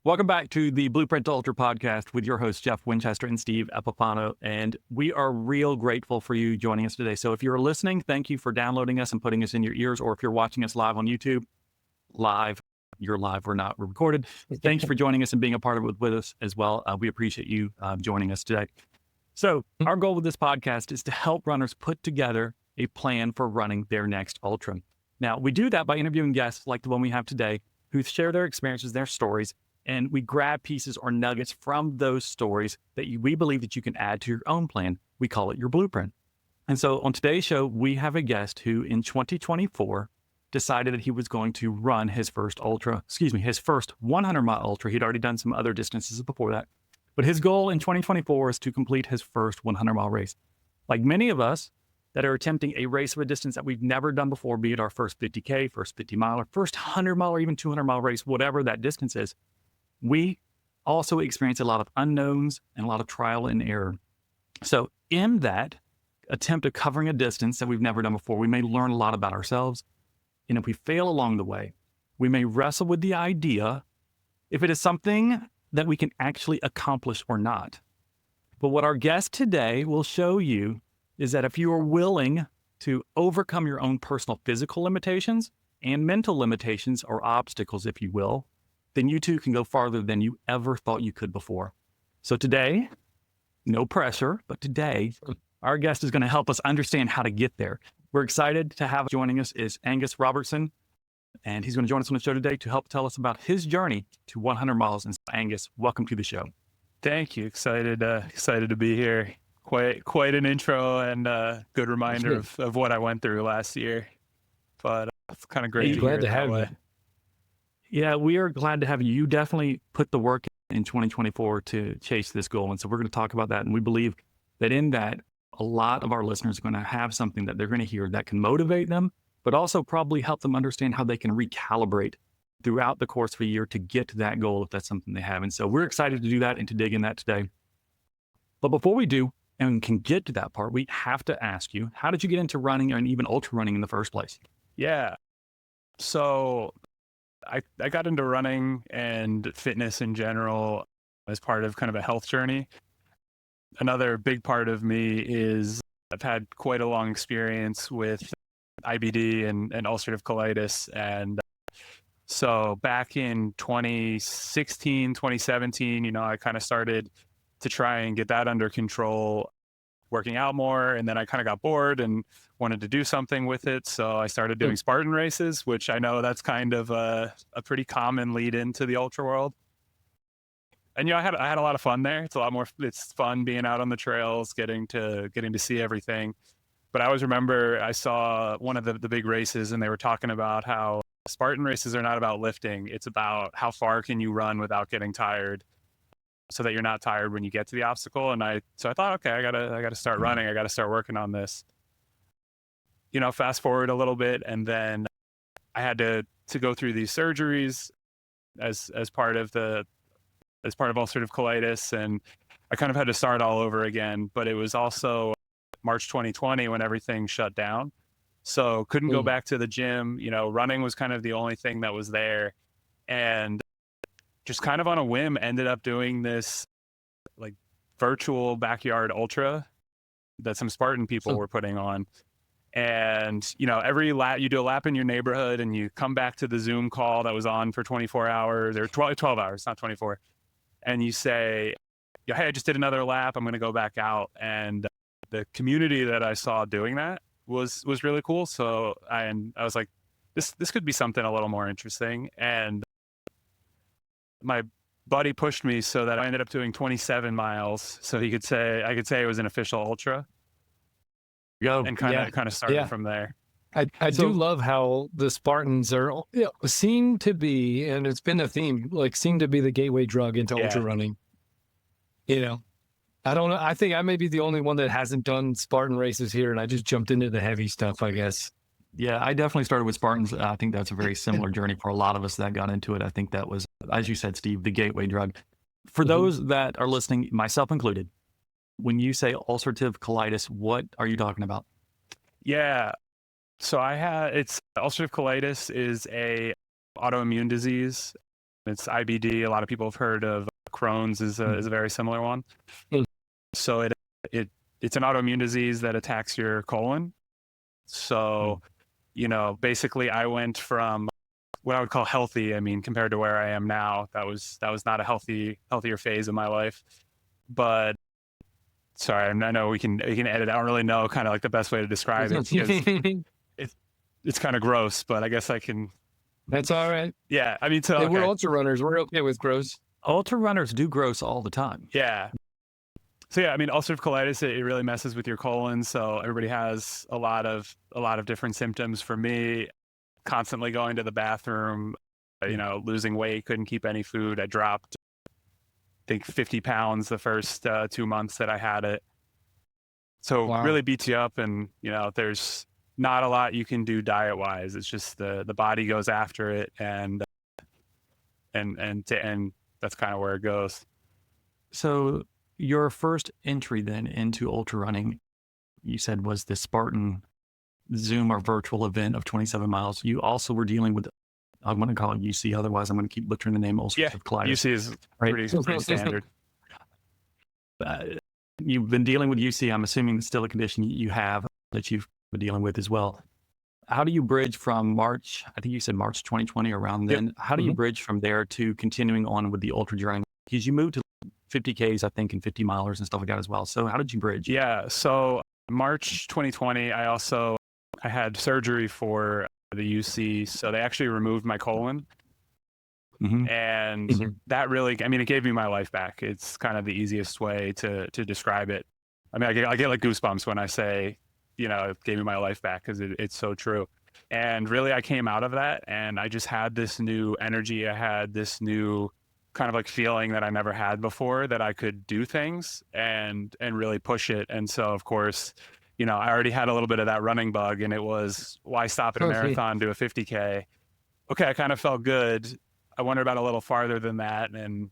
Welcome back to the Blueprint to Ultra podcast with your hosts, Jeff Winchester and Steve Epifano. And we are real grateful for you joining us today. So if you're listening, thank you for downloading us and putting us in your ears. Or if you're watching us live on YouTube, you're live, we're not, we're recorded. Thanks for joining us and being a part of it with us as well. We appreciate you joining us today. So our goal with this podcast is to help runners put together a plan for running their next ultra. Now, we do that by interviewing guests like the one we have today who share their experiences, their stories, and we grab pieces or nuggets from those stories that we believe that you can add to your own plan. We call it your blueprint. And so on today's show, we have a guest who in 2024 decided that he was going to run his first 100-mile ultra. He'd already done some other distances before that. But his goal in 2024 is to complete his first 100-mile race. Like many of us that are attempting a race of a distance that we've never done before, be it our first 50K, first 50-mile, or first 100-mile, or even 200-mile race, whatever that distance is, we also experience a lot of unknowns and a lot of trial and error. So in that attempt of covering a distance that we've never done before, we may learn a lot about ourselves. And if we fail along the way, we may wrestle with the idea if it is something that we can actually accomplish or not. But what our guest today will show you is that if you are willing to overcome your own personal physical limitations and mental limitations or obstacles, if you will, then you too can go farther than you ever thought you could before. So today, no pressure, but today, our guest is going to help us understand how to get there. We're excited to have joining us is Angus Robertson, and he's going to join us on the show today to help tell us about his journey to 100 miles. And so, Angus, welcome to the show. Thank you. Excited to be here. Quite an intro and a good reminder of what I went through last year. But it's kind of great to hear it that way. Yeah, we are glad to have you. You definitely put the work in 2024 to chase this goal. And so we're going to talk about that. And we believe that in that, a lot of our listeners are going to have something that they're going to hear that can motivate them, but also probably help them understand how they can recalibrate throughout the course of a year to get to that goal if that's something they have. And so we're excited to do that and to dig in that today. But before we do and can get to that part, we have to ask you, how did you get into running and even ultra running in the first place? Yeah. So I got into running and fitness in general as part of kind of a health journey. Another big part of me is I've had quite a long experience with IBD and ulcerative colitis. And so back in 2016, 2017, I kind of started to try and get that under control, working out more. And then I kind of got bored and wanted to do something with it. So I started doing Spartan races, which I know that's kind of a pretty common lead into the ultra world. And, I had a lot of fun there. It's fun being out on the trails, getting to see everything. But I always remember I saw one of the big races and they were talking about how Spartan races are not about lifting. It's about how far can you run without getting tired so that you're not tired when you get to the obstacle. And so I thought, okay, I gotta start running. I gotta start working on this. Fast forward a little bit, and then I had to go through these surgeries as part of ulcerative colitis, and I kind of had to start all over again. But it was also March 2020 when everything shut down, so couldn't go back to the gym. Running was kind of the only thing that was there, and just kind of on a whim ended up doing this like virtual backyard ultra that some Spartan people were putting on. And, every lap, you do a lap in your neighborhood and you come back to the Zoom call that was on for 24 hours or 12 hours, not 24. And you say, hey, I just did another lap. I'm going to go back out. And the community that I saw doing that was really cool. So I was like, this could be something a little more interesting. And my buddy pushed me so that I ended up doing 27 miles. So I could say it was an official ultra. And kind of started from there. I do love how the Spartans seem to be, and it's been a theme, seem to be the gateway drug into ultra running. I don't know. I think I may be the only one that hasn't done Spartan races here, and I just jumped into the heavy stuff, I guess. Yeah, I definitely started with Spartans. I think that's a very similar journey for a lot of us that got into it. I think that was, as you said, Steve, the gateway drug. For those that are listening, myself included, when you say ulcerative colitis, what are you talking about? Yeah. So ulcerative colitis is a autoimmune disease. It's IBD. A lot of people have heard of Crohn's is a very similar one. Mm. So it's an autoimmune disease that attacks your colon. So, basically I went from what I would call healthy. I mean, compared to where I am now, that was not a healthier phase of my life. But sorry, I know we can edit. I don't really know kind of like the best way to describe it because it's kind of gross, but I guess I can. That's all right. Yeah, I mean, Hey, we're ultra runners. We're okay with gross. Ultra runners do gross all the time. Yeah. So yeah, I mean, ulcerative colitis, it really messes with your colon. So everybody has a lot of different symptoms. For me, constantly going to the bathroom, losing weight, couldn't keep any food. I dropped, I think, 50 pounds the first 2 months that I had it. So Wow. really beats you up, and there's not a lot you can do diet wise. It's just the body goes after it, and that's kind of where it goes. So your first entry then into ultra running, you said, was the Spartan Zoom or virtual event of 27 miles. You also were dealing with, I'm going to call it UC, otherwise I'm going to keep butchering the name, ulcerative colitis. UC is right? pretty standard. You've been dealing with UC. I'm assuming it's still a condition you have that you've been dealing with as well. How do you bridge from March, I think you said March 2020, around then, Yep. How do you bridge from there to continuing on with the ultra journey? Because you moved to 50Ks, I think, and 50 milers and stuff like that as well. So how did you bridge? Yeah. So March 2020, I had surgery for the UC. So they actually removed my colon. And that really, I mean, it gave me my life back. It's kind of the easiest way to describe it. I mean, I get like goosebumps when I say, it gave me my life back, because it's so true. And really, I came out of that and I just had this new energy. I had this new kind of like feeling that I never had before, that I could do things and really push it. And so, of course, I already had a little bit of that running bug, and it was, why stop at a marathon, do a 50K? Okay, I kind of felt good. I wondered about a little farther than that, and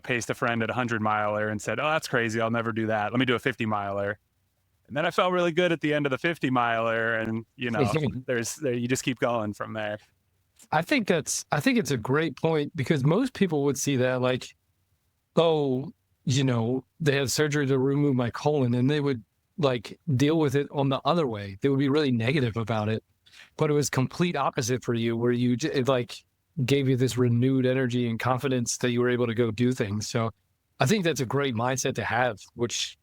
paced a friend at a 100-miler and said, oh, that's crazy, I'll never do that, let me do a 50-miler. And then I felt really good at the end of the 50-miler, and you just keep going from there. I think it's a great point, because most people would see that like, oh, they had surgery to remove my colon, and they would like deal with it on the other way. They would be really negative about it, but it was complete opposite for you, where it like gave you this renewed energy and confidence that you were able to go do things. So I think that's a great mindset to have, which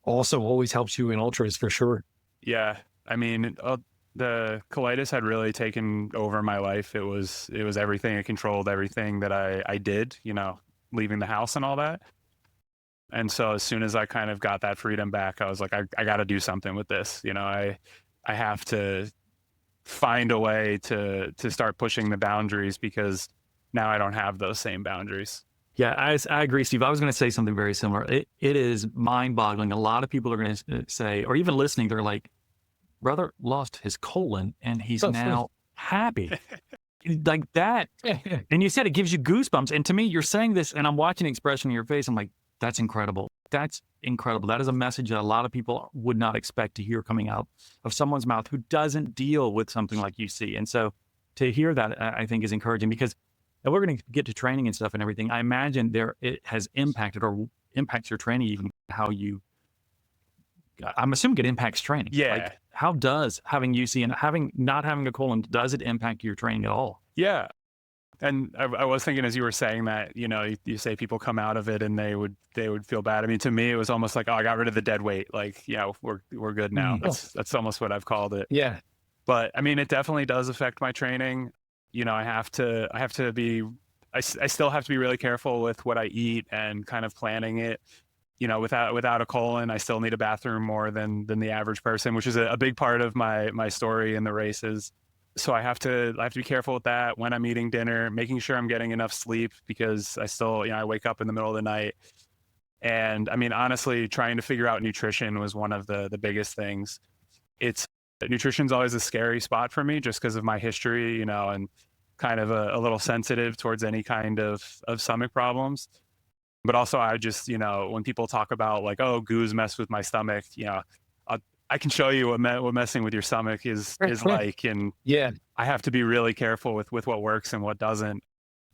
also always helps you in ultras for sure. Yeah. I mean, the colitis had really taken over my life. It was everything. It controlled everything that I did, leaving the house and all that. And so as soon as I kind of got that freedom back, I was like, I got to do something with this. I have to find a way to start pushing the boundaries, because now I don't have those same boundaries. Yeah, I agree, Steve. I was going to say something very similar. It is mind-boggling. A lot of people are going to say, or even listening, they're like, brother lost his colon and he's now happy. Like that. And you said it gives you goosebumps. And to me, you're saying this and I'm watching the expression in your face. I'm like, that's incredible. That's incredible. That is a message that a lot of people would not expect to hear coming out of someone's mouth who doesn't deal with something like UC. And so to hear that, I think, is encouraging, because and we're going to get to training and stuff and everything. I imagine it has impacted or impacts your training, even how you, I'm assuming it impacts training. Yeah. Like, how does having UC and not having a colon, does it impact your training at all? Yeah. And I was thinking, as you were saying that, you say people come out of it and they would feel bad. I mean, to me, it was almost like, oh, I got rid of the dead weight. Like, we're good now. That's almost what I've called it. Yeah. But I mean, it definitely does affect my training. I still have to be really careful with what I eat and kind of planning it. Without a colon, I still need a bathroom more than the average person, which is a big part of my story in the races. So I have to be careful with that when I'm eating dinner, making sure I'm getting enough sleep, because I still, I wake up in the middle of the night. And I mean, honestly, trying to figure out nutrition was one of the biggest things. Nutrition's always a scary spot for me, just because of my history, and kind of a little sensitive towards any kind of stomach problems. But also, I just, when people talk about like, oh, goos mess with my stomach, I can show you what messing with your stomach is like. And yeah, I have to be really careful with what works and what doesn't.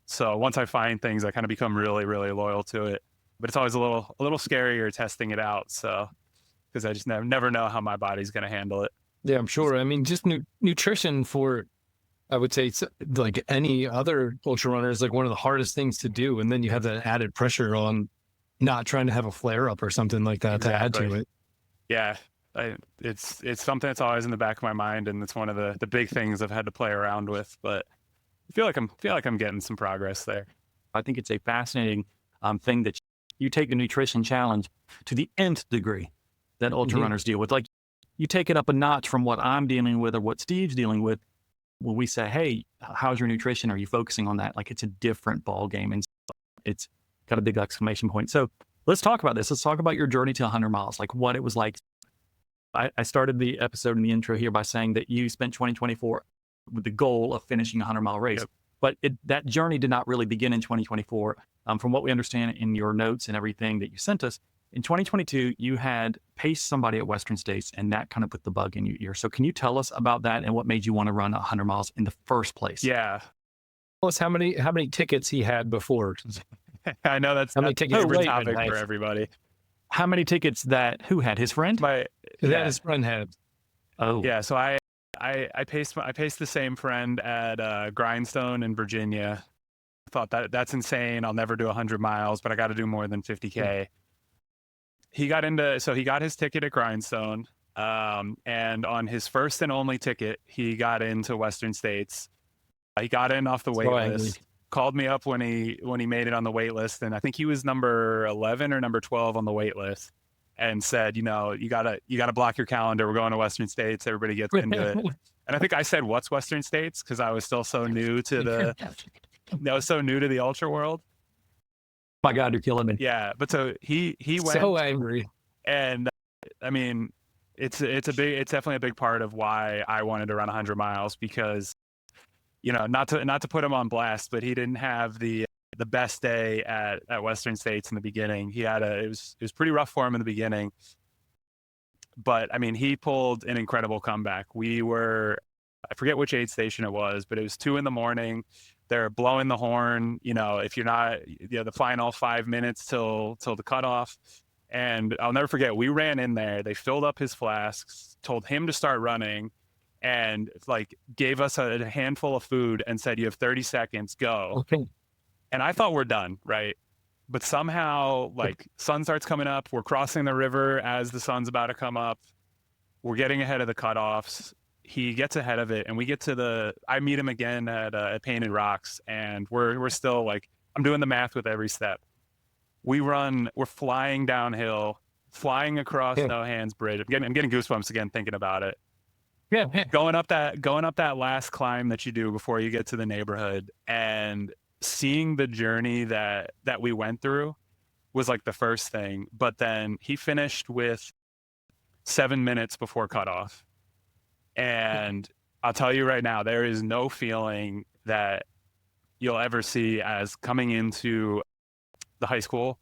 So once I find things, I kind of become really, really loyal to it. But it's always a little scarier testing it out. So because I just never know how my body's going to handle it. Yeah, I'm sure. I mean, just nutrition for, I would say, like any other ultra runner is like one of the hardest things to do. And then you have that added pressure on not trying to have a flare up or something like that to add to it. Yeah. It's something that's always in the back of my mind. And it's one of the big things I've had to play around with, but I feel like I'm getting some progress there. I think it's a fascinating thing that you take the nutrition challenge to the nth degree that ultra runners deal with. Like you take it up a notch from what I'm dealing with or what Steve's dealing with. When we say, hey, how's your nutrition? Are you focusing on that? Like it's a different ball game, and it's got a big exclamation point. So let's talk about this. Let's talk about your journey to 100 miles, like what it was like. I started the episode in the intro here by saying that you spent 2024 with the goal of finishing a 100-mile race. Yep. But that journey did not really begin in 2024. From what we understand in your notes and everything that you sent us, in 2022, you had paced somebody at Western States, and that kind of put the bug in your ear. So can you tell us about that and what made you want to run 100 miles in the first place? Yeah. Tell us how many tickets he had before. I know that's a favorite topic for everybody. How many tickets who had? His friend? His friend had. Oh. Yeah, so I paced the same friend at Grindstone in Virginia. I thought that's insane. I'll never do 100 miles, but I got to do more than 50K. He got his ticket at Grindstone, and on his first and only ticket, he got into Western States. He got in off the wait list. Called me up when he made it on the wait list, and I think he was number 11 or number 12 on the wait list, and said, you gotta block your calendar. We're going to Western States. Everybody gets into it. And I think I said, "What's Western States?" Because I was still so new to the ultra world. My God, you're killing me. Yeah, but so he went so angry, and I mean, it's definitely a big part of why I wanted to run 100 miles, because not to put him on blast, but he didn't have the best day at Western States in the beginning. It was pretty rough for him in the beginning, but I mean, he pulled an incredible comeback. I forget which aid station it was, but it was 2 a.m. They're blowing the horn, if you're not, the final 5 minutes till the cutoff. And I'll never forget, we ran in there, they filled up his flasks, told him to start running, and gave us a handful of food and said, you have 30 seconds, go. Okay. And I thought we're done, right? But somehow, sun starts coming up, we're crossing the river as the sun's about to come up, we're getting ahead of the cutoffs. He gets ahead of it, and we get to I meet him again at Painted Rocks, and we're still I'm doing the math with every step. We're flying downhill, flying across No Hands Bridge. I'm getting goosebumps again thinking about it. Yeah. Going up that last climb that you do before you get to the neighborhood, and seeing the journey that we went through was the first thing. But then he finished with 7 minutes before cutoff. And I'll tell you right now, there is no feeling that you'll ever see as coming into the high school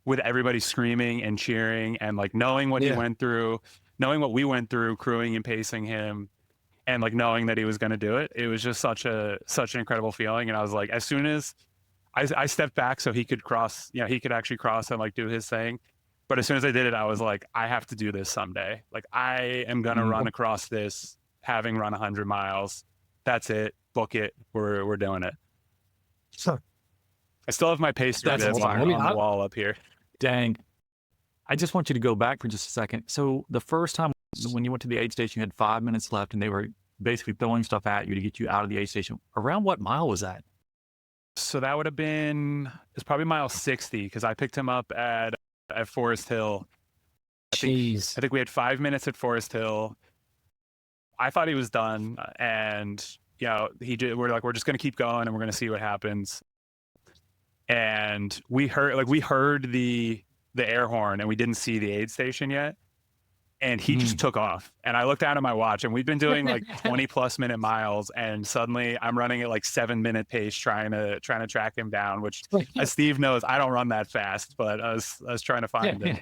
with everybody screaming and cheering and knowing what he went through, knowing what we went through, crewing and pacing him, and knowing that he was going to do it. It was just such an incredible feeling. And I was as soon as I stepped back so he could cross, he could actually cross and do his thing. But as soon as I did it, I was I have to do this someday. I am going to run across this, having run 100 miles. That's it. Book it. We're doing it. So I still have my pace on the wall up here. Dang. I just want you to go back for just a second. So the first time when you went to the aid station, you had 5 minutes left, and they were basically throwing stuff at you to get you out of the aid station. Around what mile was that? So that would have been, it's probably mile 60, because I picked him up at Forest Hill. I think we had 5 minutes at Forest Hill. I thought he was done, and we're just going to keep going, and we're going to see what happens. And we heard the air horn, and we didn't see the aid station yet. And he just took off. And I looked down at my watch, and we've been doing 20+ minute miles, and suddenly I'm running at 7 minute pace trying to track him down, which, as Steve knows, I don't run that fast, but I was trying to find him.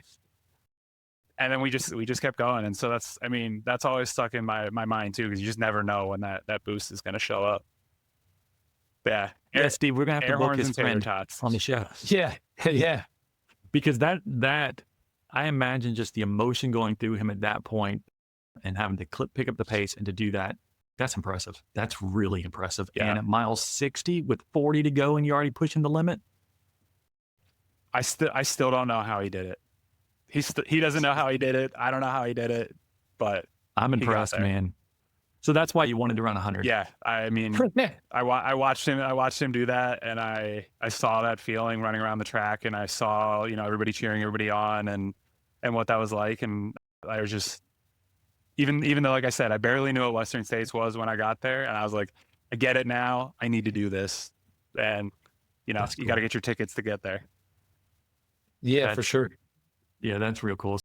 And then we just kept going. And so that's always stuck in my mind too, because you just never know when that boost is going to show up. Yeah. Yeah, Steve, we're gonna have to Air book horns his and tater friend tots. on the show Yeah. Yeah. because that I imagine just the emotion going through him at that point and having to pick up the pace and to do that. That's impressive. That's really impressive. Yeah. And at mile 60 with 40 to go and you're already pushing the limit. I still don't know how he did it. He doesn't know how he did it. I don't know how he did it, but I'm got impressed, there. man. So that's why you wanted to run 100. yeah, I mean, I watched him do that, and I saw that feeling running around the track, and I saw, you know, everybody cheering everybody on, and what that was like, and I was just, even though, like I said, I barely knew what Western States was when I got there, and I was like, I get it now. I need to do this, and you know, That's you cool. got to get your tickets to get there. Yeah, for sure. Yeah, that's real cool.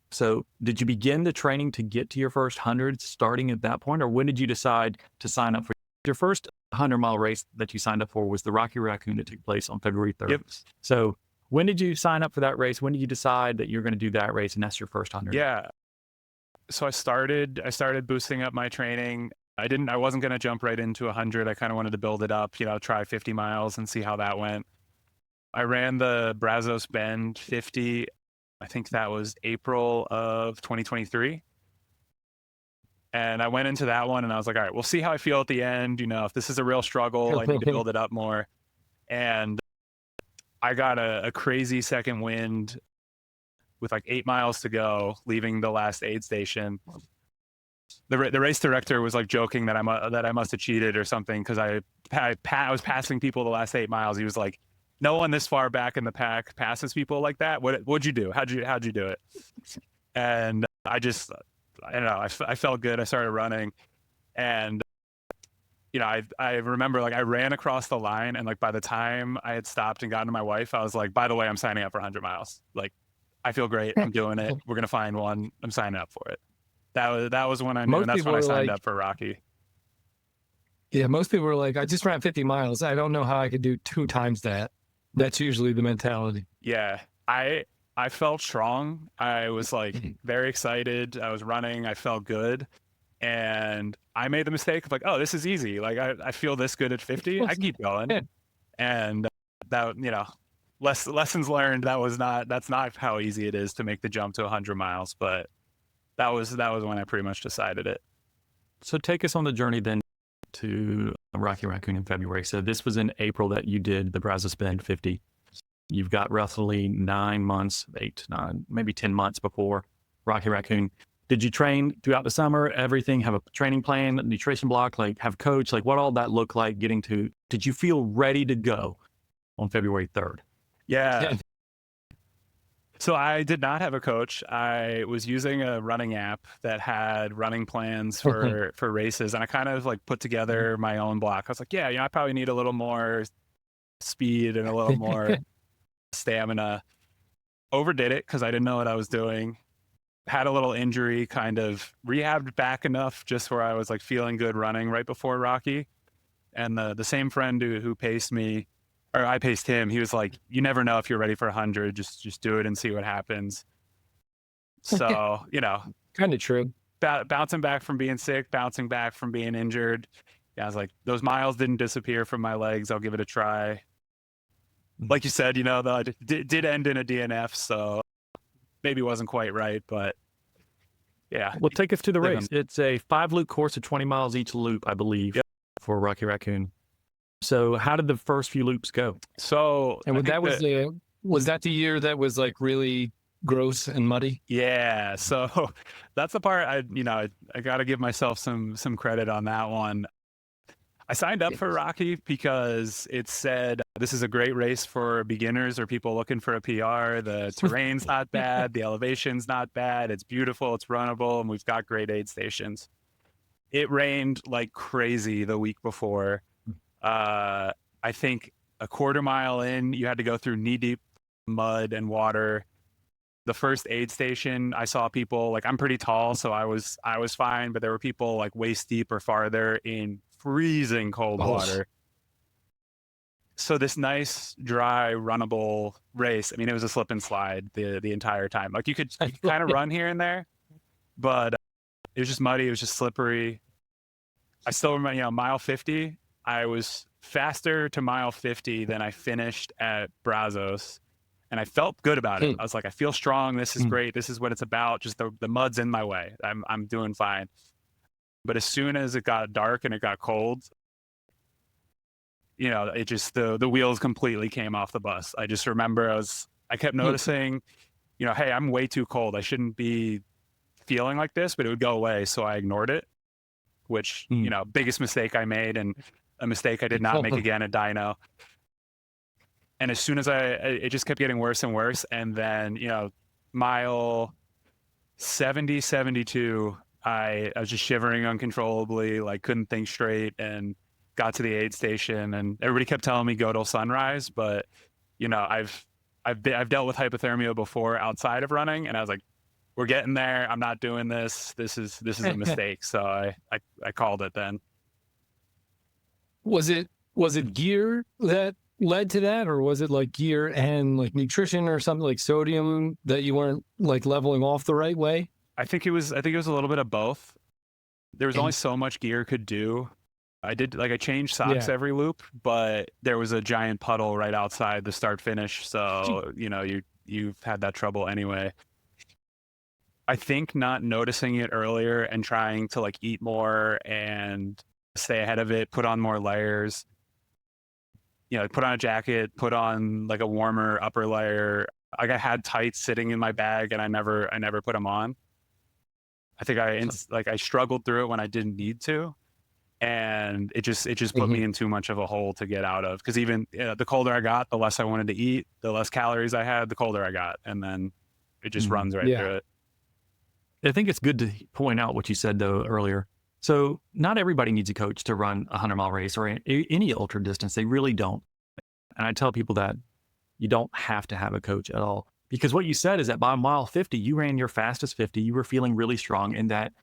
So did you begin the training to get to your first 100 starting at that point, or when did you decide to sign up for your first 100-mile race that you signed up for? Was the Rocky Raccoon that took place on February 3rd. Yep. So when did you sign up for that race? When did you decide that you're going to do that race and that's your first 100? Yeah. So I started boosting up my training. I wasn't going to jump right into 100. I kind of wanted to build it up, you know, try 50 miles and see how that went. I ran the Brazos Bend 50. I think that was April of 2023. And I went into that one and I was like, all right, we'll see how I feel at the end. You know, if this is a real struggle, I need to build it up more. And I got a crazy second wind with like 8 miles to go, leaving the last aid station. The race director was like joking that I must have cheated or something, because I was passing people the last 8 miles. He was like, no one this far back in the pack passes people like that. What'd you do? How'd you do it? And I don't know. I felt good. I started running, and you know, I remember like I ran across the line, and like by the time I had stopped and gotten to my wife, I was like, by the way, I'm signing up for 100 miles. Like, I feel great. I'm doing it. We're gonna find one. I'm signing up for it. That was when I knew, and that's when I signed up for Rocky. Yeah, most people were like, I just ran 50 miles. I don't know how I could do 2 times that. That's usually the mentality. Yeah, I felt strong. I was like very excited. I was running. I felt good. And I made the mistake of like, oh, this is easy. Like, I feel this good at 50. I keep going. And that, you know, lessons learned. That's not how easy it is to make the jump to 100 miles. But that was when I pretty much decided it. So take us on the journey then to Rocky Raccoon in February. So this was in April that you did the Brazos Bend 50. You've got roughly 9 months, 8, 9, maybe 10 months before Rocky Raccoon. Did you train throughout the summer? Everything, have a training plan, a nutrition block, like have a coach, like what all that look like getting to, did you feel ready to go on February 3rd? Yeah. So I did not have a coach. I was using a running app that had running plans for races, and I kind of like put together my own block. I was like, yeah, you know, I probably need a little more speed and a little more stamina. Overdid it because I didn't know what I was doing. Had a little injury, kind of rehabbed back enough just where I was like feeling good running right before Rocky. And the same friend who paced me, or I paced him, he was like, you never know if you're ready for 100, just do it and see what happens. So, you know, Kind of true. bouncing back from being sick, bouncing back from being injured. Yeah, I was like, those miles didn't disappear from my legs. I'll give it a try. Like you said, you know, the did end in a DNF, so maybe wasn't quite right, but yeah. Well, take us to the race. It's a 5-loop course of 20 miles each loop, I believe, Yep. for Rocky Raccoon. So how did the first few loops go? So And was that the year that was like really gross and muddy? yeah, so that's the part I got to give myself some credit on that one. I signed up for Rocky because it said this is a great race for beginners or people looking for a PR. The terrain's not bad, the elevation's not bad, it's beautiful, it's runnable, and we've got great aid stations. It rained like crazy the week before. I think a quarter mile in, you had to go through knee-deep mud and water. The first aid station, I saw people, like, I'm pretty tall, so I was fine, but there were people like waist deep or farther in freezing cold water. So this nice, dry, runnable race, I mean, it was a slip and slide the entire time. Like, you could kind of run here and there, but it was just muddy, it was just slippery. I still remember, you know, mile 50, I was faster to mile 50 than I finished at Brazos. And I felt good about it. I was like, I feel strong. This is great. This is what it's about. Just the mud's in my way. I'm doing fine. But as soon as it got dark and it got cold, you know, it just, the wheels completely came off the bus. I just remember I kept noticing, you know, hey, I'm way too cold. I shouldn't be feeling like this, but it would go away. So I ignored it, which, you know, biggest mistake I made, and a mistake I did not make again at Dino. And as soon as it just kept getting worse and worse. And then, you know, mile 70, 72, I was just shivering uncontrollably, like couldn't think straight, and got to the aid station, and everybody kept telling me go till sunrise. But, you know, I've dealt with hypothermia before outside of running, and I was like, we're getting there. I'm not doing this. This is a mistake. So I called it then. Was it gear that led to that, or was it like gear and like nutrition or something, like sodium, that you weren't like leveling off the right way? I think it was a little bit of both. There was only so much gear could do. I changed socks every loop, but there was a giant puddle right outside the start finish. So, you know, you've had that trouble anyway. I think not noticing it earlier and trying to like eat more and stay ahead of it, put on more layers, you know, put on a jacket, put on like a warmer upper layer. Like I had tights sitting in my bag and I never put them on. I think I struggled through it when I didn't need to. And it just put me in too much of a hole to get out of. Because even the colder I got, the less I wanted to eat, the less calories I had, the colder I got. And then it just runs right through it. I think it's good to point out what you said though earlier. So not everybody needs a coach to run a 100-mile race or any ultra distance. They really don't. And I tell people that you don't have to have a coach at all. Because what you said is that by mile 50, you ran your fastest 50. You were feeling really strong in that.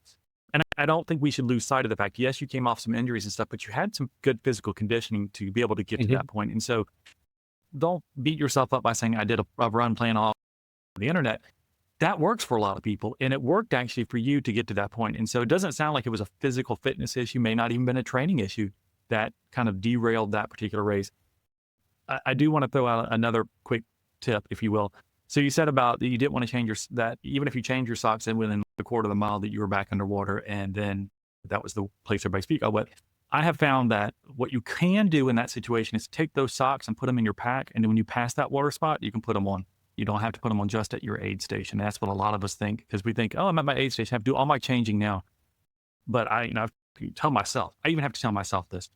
And I don't think we should lose sight of the fact, yes, you came off some injuries and stuff, but you had some good physical conditioning to be able to get to that point. And so don't beat yourself up by saying I did a run plan off the internet. That works for a lot of people. And it worked actually for you to get to that point. And so it doesn't sound like it was a physical fitness issue, may not even been a training issue that kind of derailed that particular race. I do want to throw out another quick tip, if you will. So you said about that you didn't want to change that even if you change your socks in within a quarter of the mile that you were back underwater, and then that was the place everybody speak of. But I have found that what you can do in that situation is take those socks and put them in your pack, and then when you pass that water spot, you can put them on. You don't have to put them on just at your aid station. That's what a lot of us think, because we think, oh, I'm at my aid station, I have to do all my changing now. But I even have to tell myself this.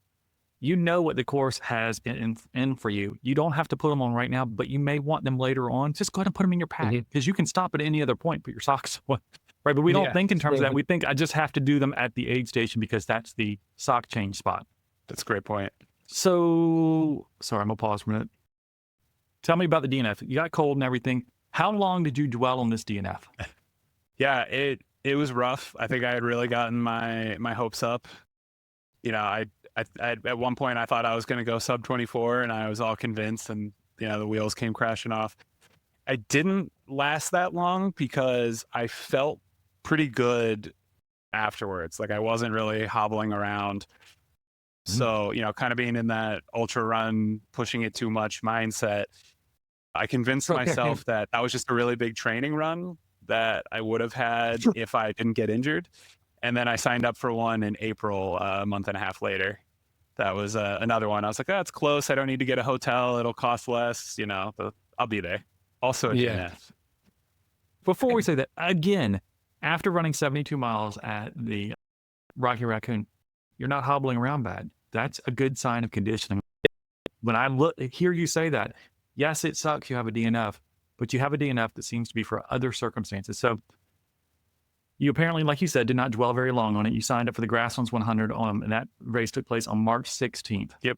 You know what the course has in for you. You don't have to put them on right now, but you may want them later on. Just go ahead and put them in your pack, because you can stop at any other point, put your socks on. Right, but we don't think in terms of that. We think I just have to do them at the aid station because that's the sock change spot. That's a great point. So, sorry, I'm going to pause for a minute. Tell me about the DNF. You got cold and everything. How long did you dwell on this DNF? Yeah, it was rough. I think I had really gotten my hopes up. You know, I at one point I thought I was going to go sub 24, and I was all convinced, and you know the wheels came crashing off. I didn't last that long because I felt pretty good afterwards. Like I wasn't really hobbling around. So, you know, kind of being in that ultra run, pushing it too much mindset, I convinced myself that was just a really big training run that I would have had if I didn't get injured. And then I signed up for one in April, a month and a half later. That was another one. I was like, oh, it's close. I don't need to get a hotel. It'll cost less, you know, but I'll be there. Also a DNF. Before we say that, again, after running 72 miles at the Rocky Raccoon, you're not hobbling around bad. That's a good sign of conditioning. When I hear you say that, yes, it sucks you have a DNF, but you have a DNF that seems to be for other circumstances. So you apparently, like you said, did not dwell very long on it. You signed up for the Grasslands 100 and that race took place on March 16th. Yep.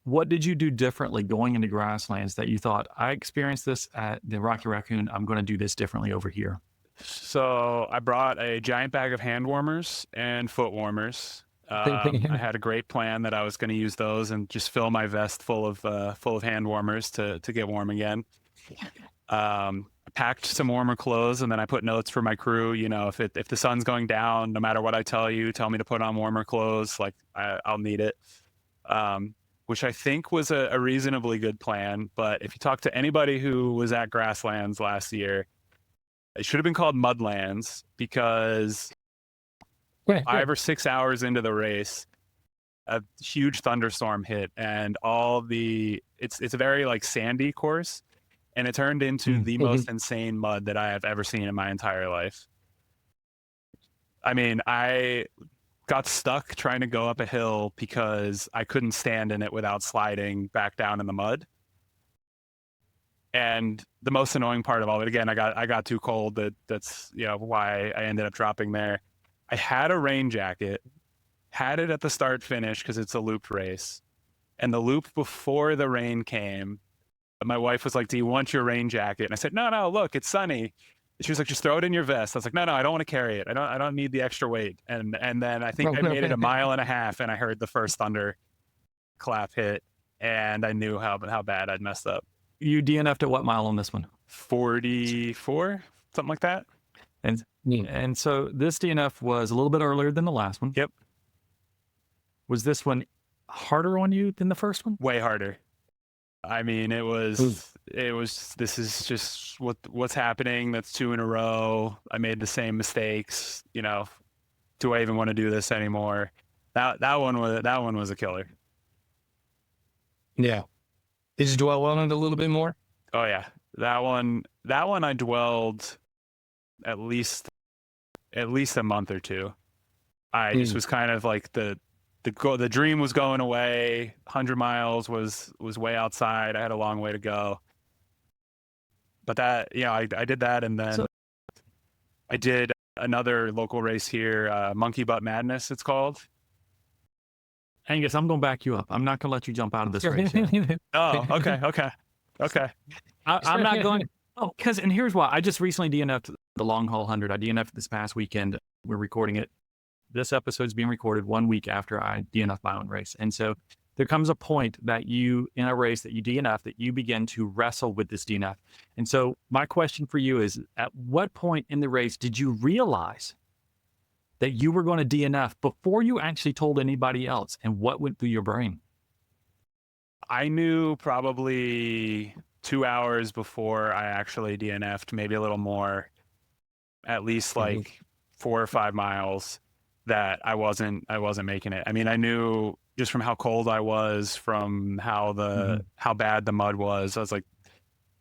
What did you do differently going into Grasslands that you thought, I experienced this at the Rocky Raccoon, I'm going to do this differently over here? So I brought a giant bag of hand warmers and foot warmers. I had a great plan that I was going to use those and just fill my vest full of hand warmers to get warm again. I packed some warmer clothes, and then I put notes for my crew. You know, if the sun's going down, no matter what I tell you, tell me to put on warmer clothes. Like I'll need it. which I think was a reasonably good plan. But if you talk to anybody who was at Grasslands last year, it should have been called Mudlands, because 5 or 6 hours into the race, a huge thunderstorm hit, and it's a very like sandy course, and it turned into the most insane mud that I have ever seen in my entire life. I mean, I got stuck trying to go up a hill because I couldn't stand in it without sliding back down in the mud. And the most annoying part of all of it, again, I got too cold. That's why I ended up dropping there. I had a rain jacket, had it at the start finish because it's a loop race, and the loop before the rain came, my wife was like, "Do you want your rain jacket?" And I said, "No, look, it's sunny." She was like, "Just throw it in your vest." I was like, "No, I don't want to carry it. I don't need the extra weight." And then I think I made it a mile and a half, and I heard the first thunder clap hit, and I knew how bad I'd messed up. You DNF'd at what mile on this one? 44, something like that. And so this DNF was a little bit earlier than the last one. Yep. Was this one harder on you than the first one? Way harder. I mean, this is just what's happening. That's 2 in a row. I made the same mistakes. Do I even want to do this anymore? That one was a killer. Yeah. Did you dwell on it a little bit more? Oh yeah. That one I dwelled at least a month or two. I just was kind of like the dream was going away. 100 miles was way outside. I had a long way to go. But that, I did that, and then I did another local race here, Monkey Butt Madness, it's called. Angus, I'm going to back you up. I'm not going to let you jump out of this race yet. Oh, okay. I'm not going. Oh, and here's why. I just recently DNF'd the long haul 100. I DNF'd this past weekend. We're recording it. This episode's being recorded 1 week after I DNF'd my own race. And so there comes a point that in a race that you DNF, that you begin to wrestle with this DNF. And so my question for you is, at what point in the race did you realize that you were going to DNF before you actually told anybody else? And what went through your brain? I knew probably 2 hours before I actually DNF'd, maybe a little more, at least like 4 or 5 miles, that I wasn't making it. I mean, I knew just from how cold I was, from how bad the mud was. I was like,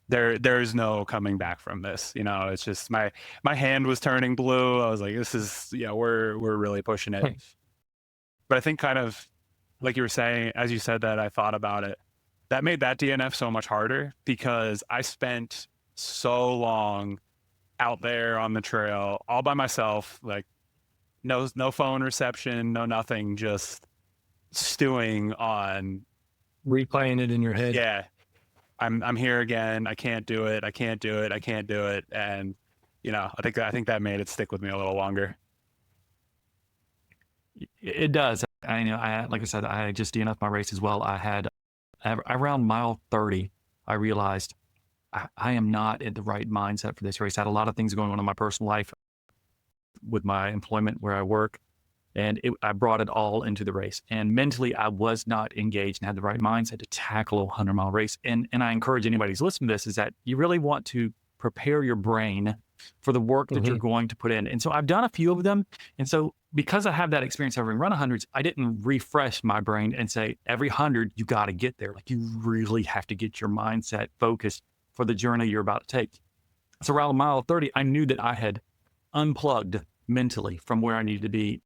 there's no coming back from this. It's just my hand was turning blue. I was like, this is, we're really pushing it. But I think, kind of like you were saying, as you said that, I thought about it. That made that DNF so much harder, because I spent so long out there on the trail all by myself, like no phone reception, no nothing, just stewing on replaying it in your head. Yeah. I'm here again. I can't do it. And I think that made it stick with me a little longer. It does. Like I said, I just DNF'd my race as well. I had around mile 30, I realized I am not in the right mindset for this race. I had a lot of things going on in my personal life with my employment where I work, and I brought it all into the race. And mentally, I was not engaged and had the right mindset to tackle a 100-mile race. And I encourage anybody who's listening to this, is that you really want to prepare your brain for the work that you're going to put in. And so I've done a few of them. And so because I have that experience having run 100s, I didn't refresh my brain and say, every 100, you got to get there. Like, you really have to get your mindset focused for the journey you're about to take. So around mile 30, I knew that I had unplugged mentally from where I needed to be.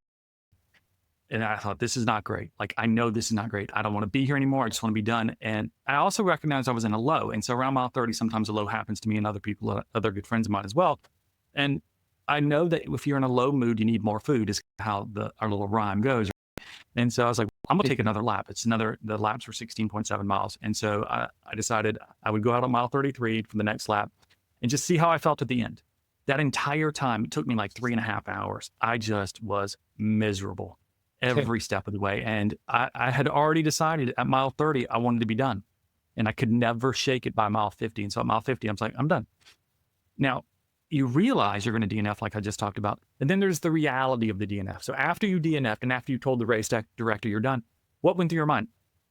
And I thought, this is not great. Like, I know this is not great. I don't want to be here anymore. I just want to be done. And I also recognized I was in a low. And so around mile 30, sometimes a low happens to me and other people, other good friends of mine as well. And I know that if you're in a low mood, you need more food, is how our little rhyme goes. And so I was like, I'm going to take another lap. The laps were 16.7 miles. And so I decided I would go out on mile 33 for the next lap and just see how I felt at the end. That entire time, it took me like 3.5 hours. I just was miserable every step of the way. And I had already decided at mile 30, I wanted to be done. And I could never shake it by mile 50. And so at mile 50, I was like, I'm done. Now, you realize you're going to DNF, like I just talked about. And then there's the reality of the DNF. So after you DNF and after you told the race director you're done, what went through your mind?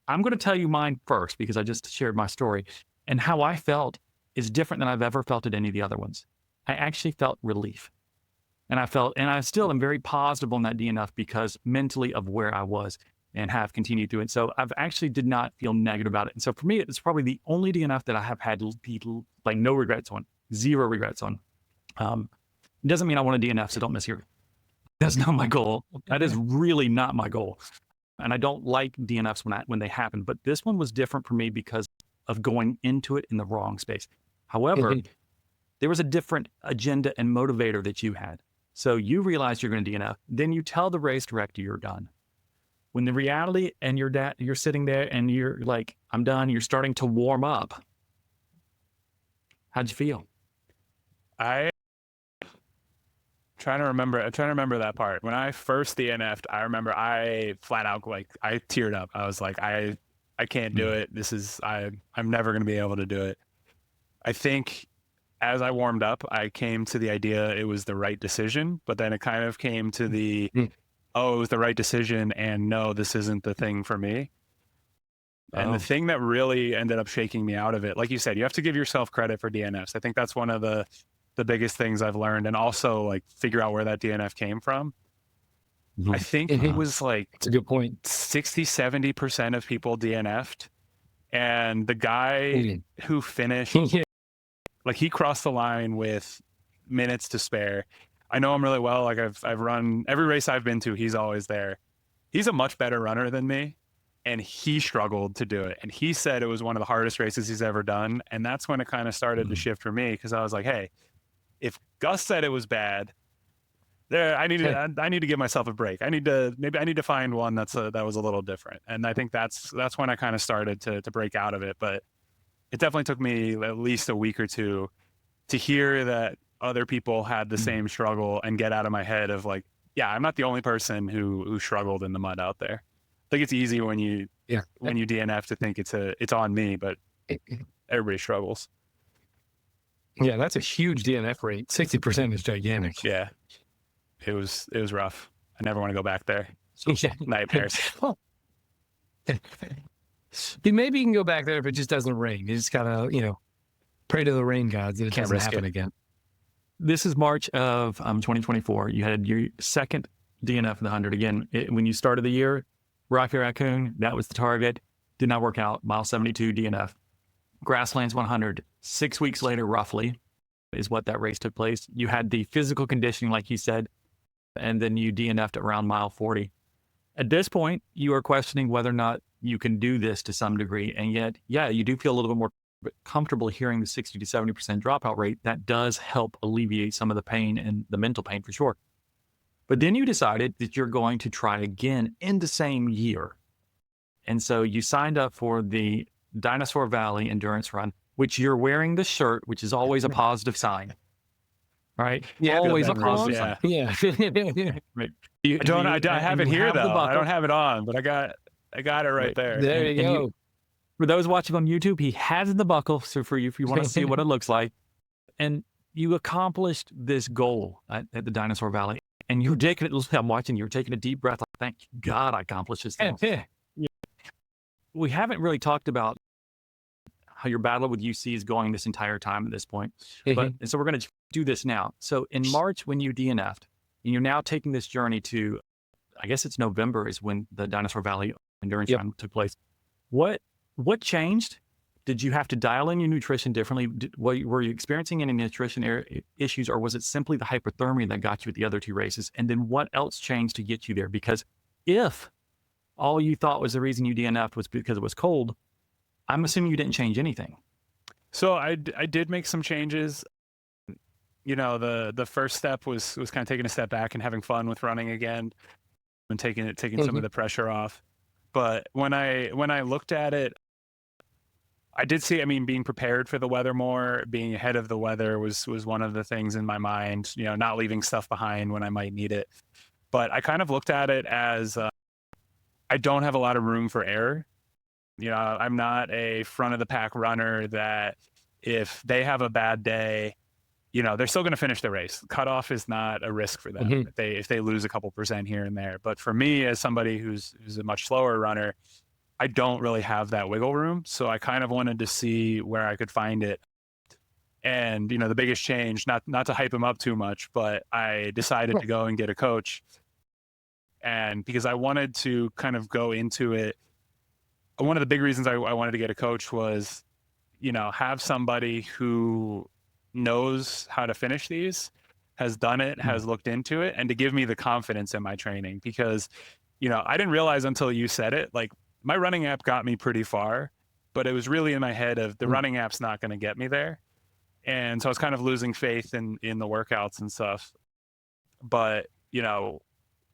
I'm going to tell you mine first because I just shared my story, and how I felt is different than I've ever felt at any of the other ones. I actually felt relief. And I still am very positive on that DNF because mentally of where I was and have continued through it. So I've actually did not feel negative about it. And so for me, it's probably the only DNF that I have had like no regrets on, zero regrets on. It doesn't mean I want a DNF, so don't mishear. That's not my goal. That is really not my goal. And I don't like DNFs when they happen. But this one was different for me because of going into it in the wrong space. However, there was a different agenda and motivator that you had. So you realize you're going to DNF. Then you tell the race director you're done. When the reality and you're sitting there and you're like, I'm done. You're starting to warm up. How'd you feel? I'm trying to remember that part. When I first DNF'd, I remember I flat out, like, I teared up. I was like, I can't do it. I'm never going to be able to do it. I think as I warmed up, I came to the idea it was the right decision, but then it kind of came to the, oh, it was the right decision, and no, this isn't the thing for me. And the thing that really ended up shaking me out of it, like you said, you have to give yourself credit for DNFs. I think that's one of the biggest things I've learned, and also like figure out where that DNF came from. I think it was like, it's a good point. 60-70% of people DNF'd, and the guy who finished, like, he crossed the line with minutes to spare. I know him really well. Like, I've run every race I've been to, he's always there. He's a much better runner than me, and he struggled to do it. And he said it was one of the hardest races he's ever done. And that's when it kind of started to shift for me, because I was like, hey, if Gus said it was bad, I need to give myself a break. I need to find one that was a little different. And I think that's when I kind of started to break out of it. But it definitely took me at least a week or two to hear that other people had the same struggle and get out of my head of like, yeah, I'm not the only person who struggled in the mud out there. I think it's easy when you DNF to think it's on me, but everybody struggles. Yeah, that's a huge DNF rate. 60% is gigantic. Yeah, it was rough. I never want to go back there. Nightmares. Maybe you can go back there if it just doesn't rain. You just gotta, pray to the rain gods that it doesn't happen again. This is March of 2024. You had your second DNF of the 100. Again, when you started the year, Rocky Raccoon, that was the target. Did not work out. Mile 72 DNF. Grasslands 100. 6 weeks later, roughly, is what that race took place. You had the physical conditioning, like you said, and then you DNF'd around mile 40. At this point, you are questioning whether or not you can do this to some degree. And yet, yeah, you do feel a little bit more comfortable hearing the 60 to 70% dropout rate. That does help alleviate some of the pain and the mental pain for sure. But then you decided that you're going to try again in the same year. And so you signed up for the Dinosaur Valley Endurance Run, which you're wearing the shirt, which is always a positive sign. Right? Yeah, always a positive sign. Yeah. Right. I have it here though. I don't have it on, but I got it right there. There you go. For those watching on YouTube, he has the buckle. So for you, if you want to see what it looks like, and you accomplished this goal at the Dinosaur Valley, and you're taking it. I'm watching. You're taking a deep breath. Like, thank God I accomplished this thing. We haven't really talked about how your battle with UC is going this entire time at this point, but and so we're going to do this now. So in March, when you DNF'd, and you're now taking this journey to, I guess it's November is when the Dinosaur Valley Endurance Run took place. What changed? Did you have to dial in your nutrition differently? Were you experiencing any nutrition issues, or was it simply the hypothermia that got you at the other two races? And then what else changed to get you there? Because if all you thought was the reason you DNF'd was because it was cold, I'm assuming you didn't change anything. So I did make some changes. The first step was kind of taking a step back and having fun with running again and taking some of the pressure off. But when I looked at it, I did see, being prepared for the weather more, being ahead of the weather was one of the things in my mind, not leaving stuff behind when I might need it. But I kind of looked at it as I don't have a lot of room for error. I'm not a front of the pack runner that if they have a bad day, they're still going to finish the race. Cutoff is not a risk for them if they lose a couple % here and there. But for me, as somebody who's a much slower runner, I don't really have that wiggle room. So I kind of wanted to see where I could find it. And, the biggest change, not to hype him up too much, but I decided to go and get a coach. And because I wanted to kind of go into it, one of the big reasons I wanted to get a coach was, have somebody who knows how to finish these, has done it, has looked into it, and to give me the confidence in my training. Because, I didn't realize until you said it, like my running app got me pretty far, but it was really in my head of the running app's not going to get me there. And so I was kind of losing faith in the workouts and stuff. But,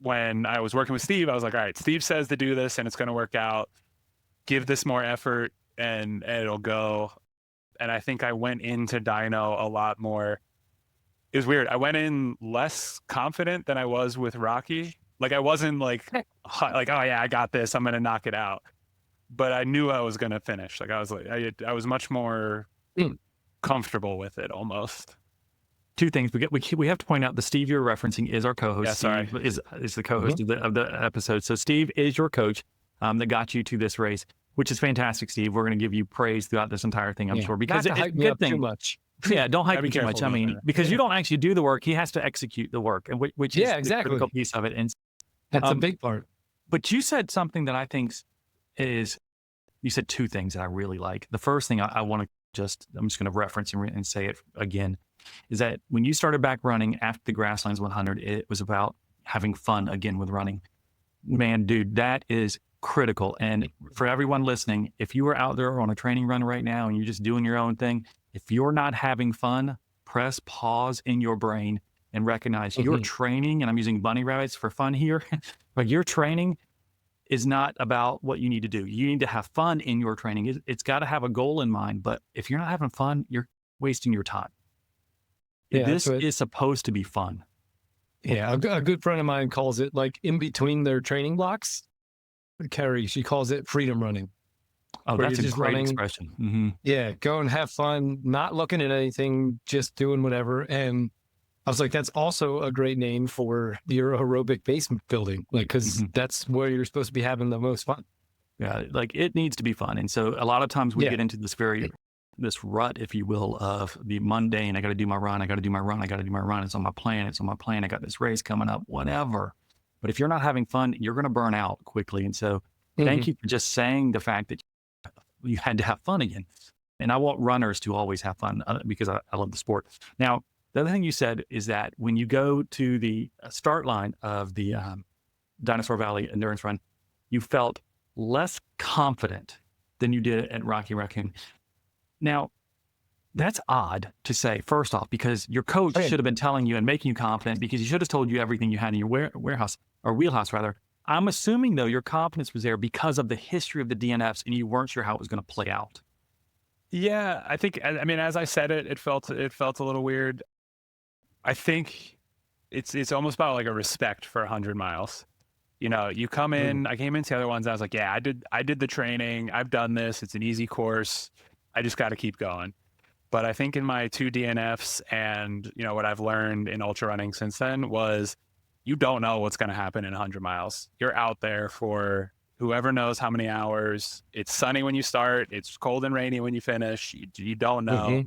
when I was working with Steve, I was like, all right, Steve says to do this and it's going to work out. Give this more effort and it'll go. And I think I went into dyno a lot more. It was weird. I went in less confident than I was with Rocky. Like I wasn't like, oh yeah, I got this, I'm going to knock it out. But I knew I was going to finish. Like I was much more comfortable with it almost. Two things we have to point out: the Steve you're referencing is our co-host. Yeah, sorry. Steve is the co-host of the episode. So Steve is your coach that got you to this race, which is fantastic, Steve. We're going to give you praise throughout this entire thing, I'm sure, because it's a good thing. Too much. Yeah, don't hype me too much. I mean, because you don't actually do the work; he has to execute the work, and which is the critical piece of it. And that's a big part. But you said something that I think is, you said two things that I really like. The first thing I'm just going to reference and say it again, is that when you started back running after the Grasslands 100, it was about having fun again with running. Man, dude, that is critical. And for everyone listening, if you are out there on a training run right now and you're just doing your own thing, if you're not having fun, press pause in your brain and recognize your training, and I'm using bunny rabbits for fun here, but your training is not about what you need to do. You need to have fun in your training. It's got to have a goal in mind, but if you're not having fun, you're wasting your time. Yeah, this is supposed to be fun. Yeah, a good friend of mine calls it like in between their training blocks. Carrie, she calls it freedom running. Oh, that's a great expression. Yeah, go and have fun, not looking at anything, just doing whatever. And I was like, that's also a great name for your aerobic base building, like, because that's where you're supposed to be having the most fun. Yeah, like it needs to be fun. And so a lot of times we get into this rut, if you will, of the mundane. I got to do my run. I got to do my run. I got to do my run. It's on my plan. It's on my plan. I got this race coming up, whatever. But if you're not having fun, you're going to burn out quickly. And so thank you for just saying the fact that you had to have fun again. And I want runners to always have fun because I love the sport. Now, the other thing you said is that when you go to the start line of the Dinosaur Valley Endurance Run, you felt less confident than you did at Rocky Raccoon. Now, that's odd to say, first off, because your coach should have been telling you and making you confident, because he should have told you everything you had in your wheelhouse rather. I'm assuming, though, your confidence was there because of the history of the DNFs and you weren't sure how it was going to play out. Yeah, I think, I mean, as I said it felt a little weird. I think it's almost about like a respect for 100 miles. You come in, I came into the other ones, I was like, yeah, I did the training. I've done this. It's an easy course. I just got to keep going. But I think in my 2 DNFs and, what I've learned in ultra running since then was you don't know what's going to happen in 100 miles. You're out there for whoever knows how many hours. It's sunny when you start. It's cold and rainy when you finish. You don't know.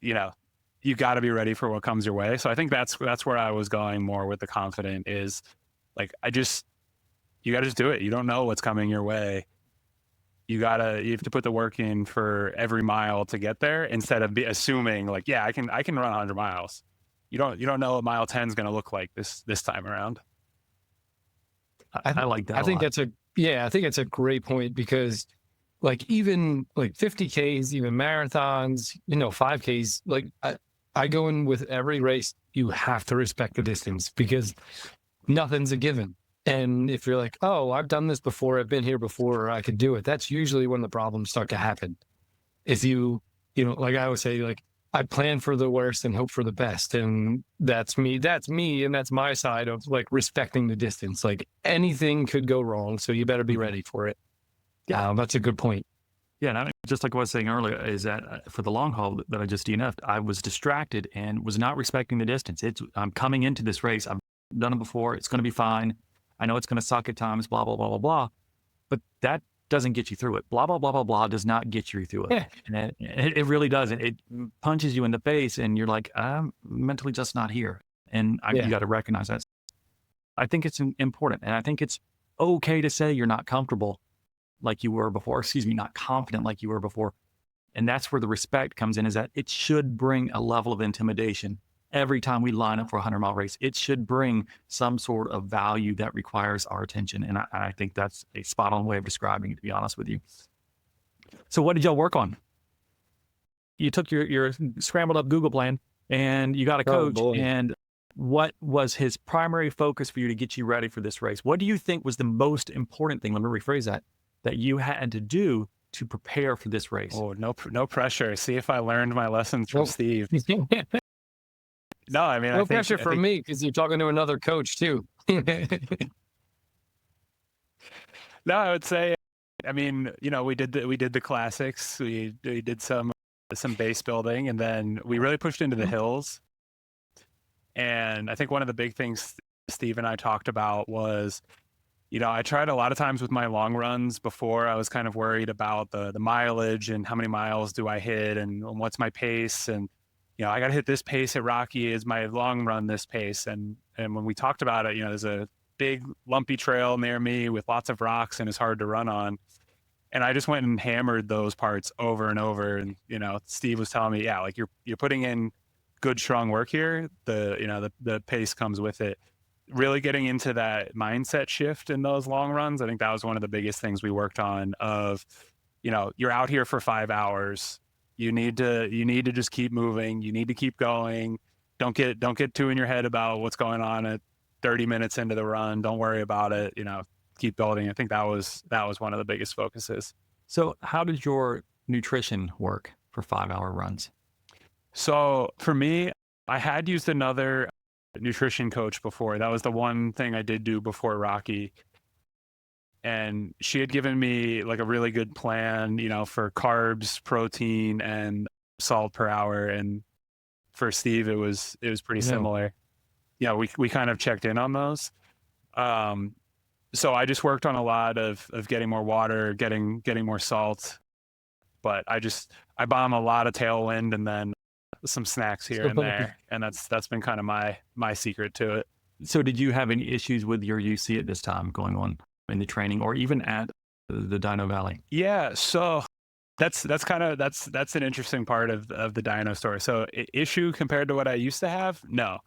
You got to be ready for what comes your way. So I think that's where I was going more with the confident is like, you got to just do it. You don't know what's coming your way. You have to put the work in for every mile to get there instead of assuming like, yeah, I can run 100 miles. You don't know what mile 10 is going to look like this time around. I like that. I think it's a great point because like even like 50Ks, even marathons, 5Ks, like I go in with every race, you have to respect the distance because nothing's a given. And if you're like, oh, I've done this before, I've been here before, or I could do it, that's usually when the problems start to happen. If you like I always say, like, I plan for the worst and hope for the best. And that's me. And that's my side of like respecting the distance. Like anything could go wrong. So you better be ready for it. Yeah. That's a good point. Yeah. And I mean, just like I was saying earlier, is that for the long haul that I just DNF'd, I was distracted and was not respecting the distance. I'm coming into this race. I've done it before. It's going to be fine. I know it's going to suck at times, blah, blah, blah, blah, blah. But that doesn't get you through it. Blah, blah, blah, blah, blah does not get you through it. Yeah. And it really doesn't. It punches you in the face and you're like, I'm mentally just not here. And Yeah. you got to recognize that. I think it's important. And I think it's okay to say you're not comfortable like you were before, not confident like you were before. And that's where the respect comes in, is that it should bring a level of intimidation. Every time we line up for a 100-mile race, it should bring some sort of value that requires our attention. And I think that's a spot on way of describing it, to be honest with you. So what did y'all work on? You took your scrambled up Google plan and you got a coach. And what was his primary focus for you to get you ready for this race? What do you think was the most important thing? Let me rephrase that you had to do to prepare for this race? Oh, no pressure. See if I learned my lessons from Steve. No, I mean, no pressure for me because you're talking to another coach too. No, I would say, I mean, we did the classics. We did some base building, and then we really pushed into the hills. And I think one of the big things Steve and I talked about was, I tried a lot of times with my long runs before. I was kind of worried about the mileage and how many miles do I hit and what's my pace. And, I got to hit this pace at Rocky. Is my long run this pace? And when we talked about it, there's a big lumpy trail near me with lots of rocks and it's hard to run on. And I just went and hammered those parts over and over. And, Steve was telling me, yeah, like you're putting in good, strong work here. The pace comes with it. Really getting into that mindset shift in those long runs. I think that was one of the biggest things we worked on of, you're out here for 5 hours. You need to just keep moving. You need to keep going. Don't get too in your head about what's going on at 30 minutes into the run. Don't worry about it. Keep building. I think that was one of the biggest focuses. So how did your nutrition work for 5-hour runs? So for me, I had used another nutrition coach before. That was the one thing I did do before Rocky. And she had given me like a really good plan, for carbs, protein, and salt per hour. And for Steve, it was pretty similar. Yeah, we kind of checked in on those. So I just worked on a lot of getting more water, getting more salt. But I bomb a lot of tailwind and then some snacks here and there. And that's been kind of my secret to it. So did you have any issues with your UC at this time going on in the training or even at the Dino Valley? Yeah. So that's an interesting part of the Dino story. So issue compared to what I used to have? No.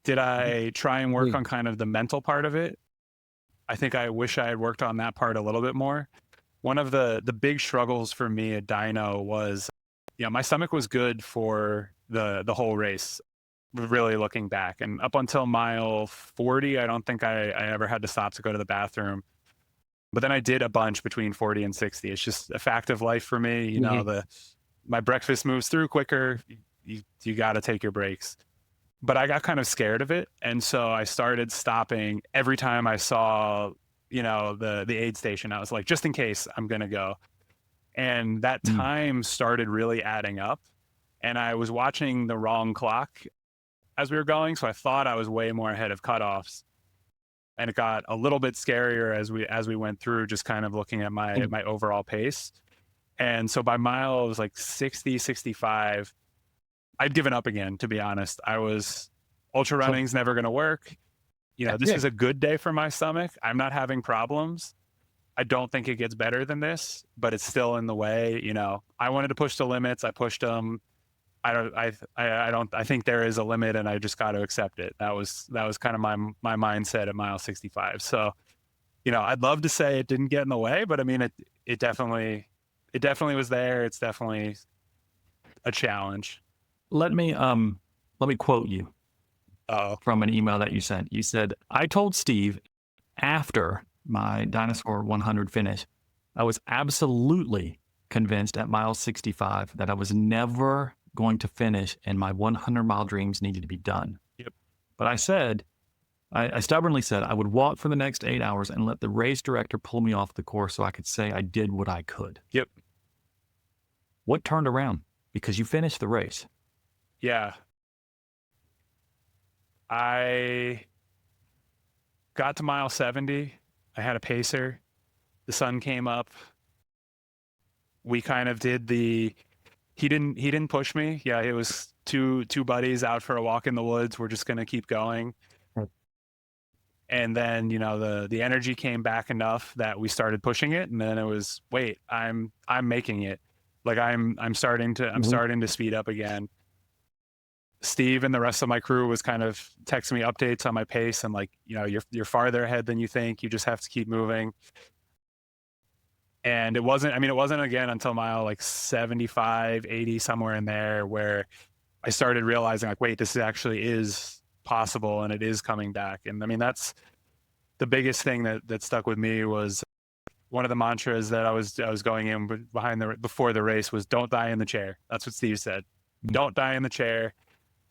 Did I try and work on kind of the mental part of it? I think I wish I had worked on that part a little bit more. One of the big struggles for me at Dino was, my stomach was good for the whole race, really looking back. And up until mile 40, I don't think I ever had to stop to go to the bathroom. But then I did a bunch between 40 and 60. It's just a fact of life for me. My breakfast moves through quicker. You got to take your breaks. But I got kind of scared of it. And so I started stopping every time I saw, the aid station. I was like, just in case, I'm going to go. And that time started really adding up. And I was watching the wrong clock as we were going. So I thought I was way more ahead of cutoffs. And it got a little bit scarier as we went through, just kind of looking at my overall pace. And so by mile, it was like 60, 65. I'd given up again, to be honest. Ultra running's never going to work. This is a good day for my stomach. I'm not having problems. I don't think it gets better than this, but it's still in the way. I wanted to push the limits. I pushed them. I think there is a limit and I just got to accept it. That was kind of my mindset at mile 65. So, I'd love to say it didn't get in the way, but I mean, it definitely was there. It's definitely a challenge. Let me quote you from an email that you sent. You said, I told Steve after my Dinosaur 100 finish, I was absolutely convinced at mile 65 that I was never going to finish and my 100-mile dreams needed to be done. Yep. But I stubbornly said I would walk for the next 8 hours and let the race director pull me off the course so I could say I did what I could. Yep. What turned around? Because you finished the race. Yeah. I got to mile 70. I had a pacer. The sun came up. we kind of did he didn't push me. Yeah, it was two buddies out for a walk in the woods. We're just going to keep going. And then, the energy came back enough that we started pushing it. And then it was, wait, I'm making it. Like I'm starting to speed up again. Steve and the rest of my crew was kind of texting me updates on my pace and like, you're farther ahead than you think. You just have to keep moving. And it wasn't again until mile like 75, 80, somewhere in there where I started realizing like, wait, this actually is possible and it is coming back. And I mean, that's the biggest thing that stuck with me. Was one of the mantras that I was going in before the race was, don't die in the chair. That's what Steve said. Don't die in the chair.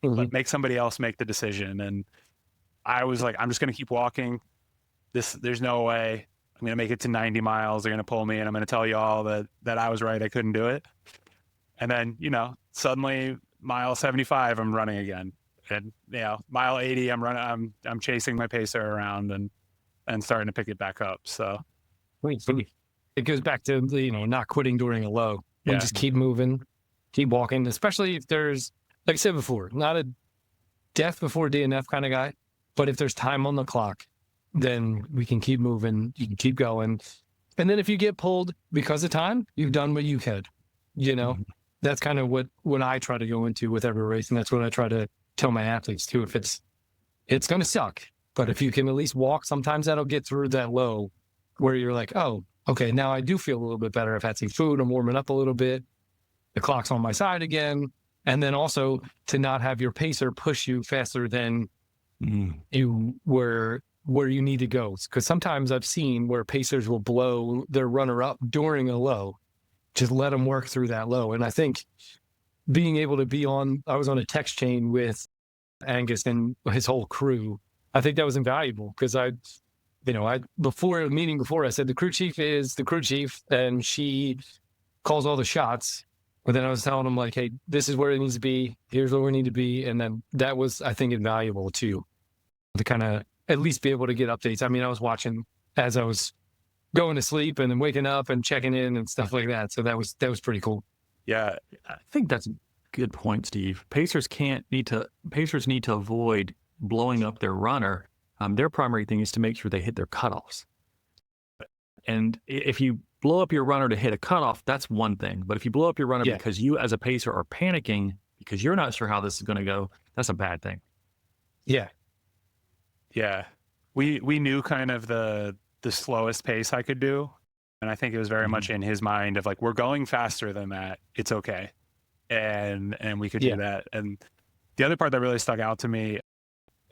But make somebody else make the decision. And I was like, I'm just going to keep walking. There's no way I'm going to make it to 90 miles. They're going to pull me and I'm going to tell you all that I was right. I couldn't do it. And then, suddenly mile 75, I'm running again. And, mile 80, I'm chasing my pacer around and starting to pick it back up. So it goes back to, not quitting during a low. And just keep moving, keep walking, especially if there's, like I said before, not a death before DNF kind of guy, but if there's time on the clock, then we can keep moving, you can keep going. And then if you get pulled because of time, you've done what you could, That's kind of what I try to go into with every race. And that's what I try to tell my athletes too. If it's going to suck, but if you can at least walk, sometimes that'll get through that low where you're like, oh, okay, now I do feel a little bit better. I've had some food, I'm warming up a little bit. The clock's on my side again. And then also to not have your pacer push you faster than you where you need to go. Because sometimes I've seen where pacers will blow their runner up during a low. Just let them work through that low. And I think being able to I was on a text chain with Angus and his whole crew. I think that was invaluable because before a meeting I said, the crew chief is the crew chief and she calls all the shots. But then I was telling them like, hey, this is where it needs to be. Here's where we need to be. And then that was, I think, invaluable too, to kind of at least be able to get updates. I mean, I was watching as I was going to sleep and then waking up and checking in and stuff like that. So that was pretty cool. Yeah. I think that's a good point, Steve. Pacers need to avoid blowing up their runner. Their primary thing is to make sure they hit their cutoffs. And if you blow up your runner to hit a cutoff, that's one thing. But if you blow up your runner because you as a pacer are panicking because you're not sure how this is going to go, that's a bad thing. Yeah. Yeah. We knew kind of the slowest pace I could do. And I think it was very much in his mind of like, we're going faster than that. It's okay. And we could do that. And the other part that really stuck out to me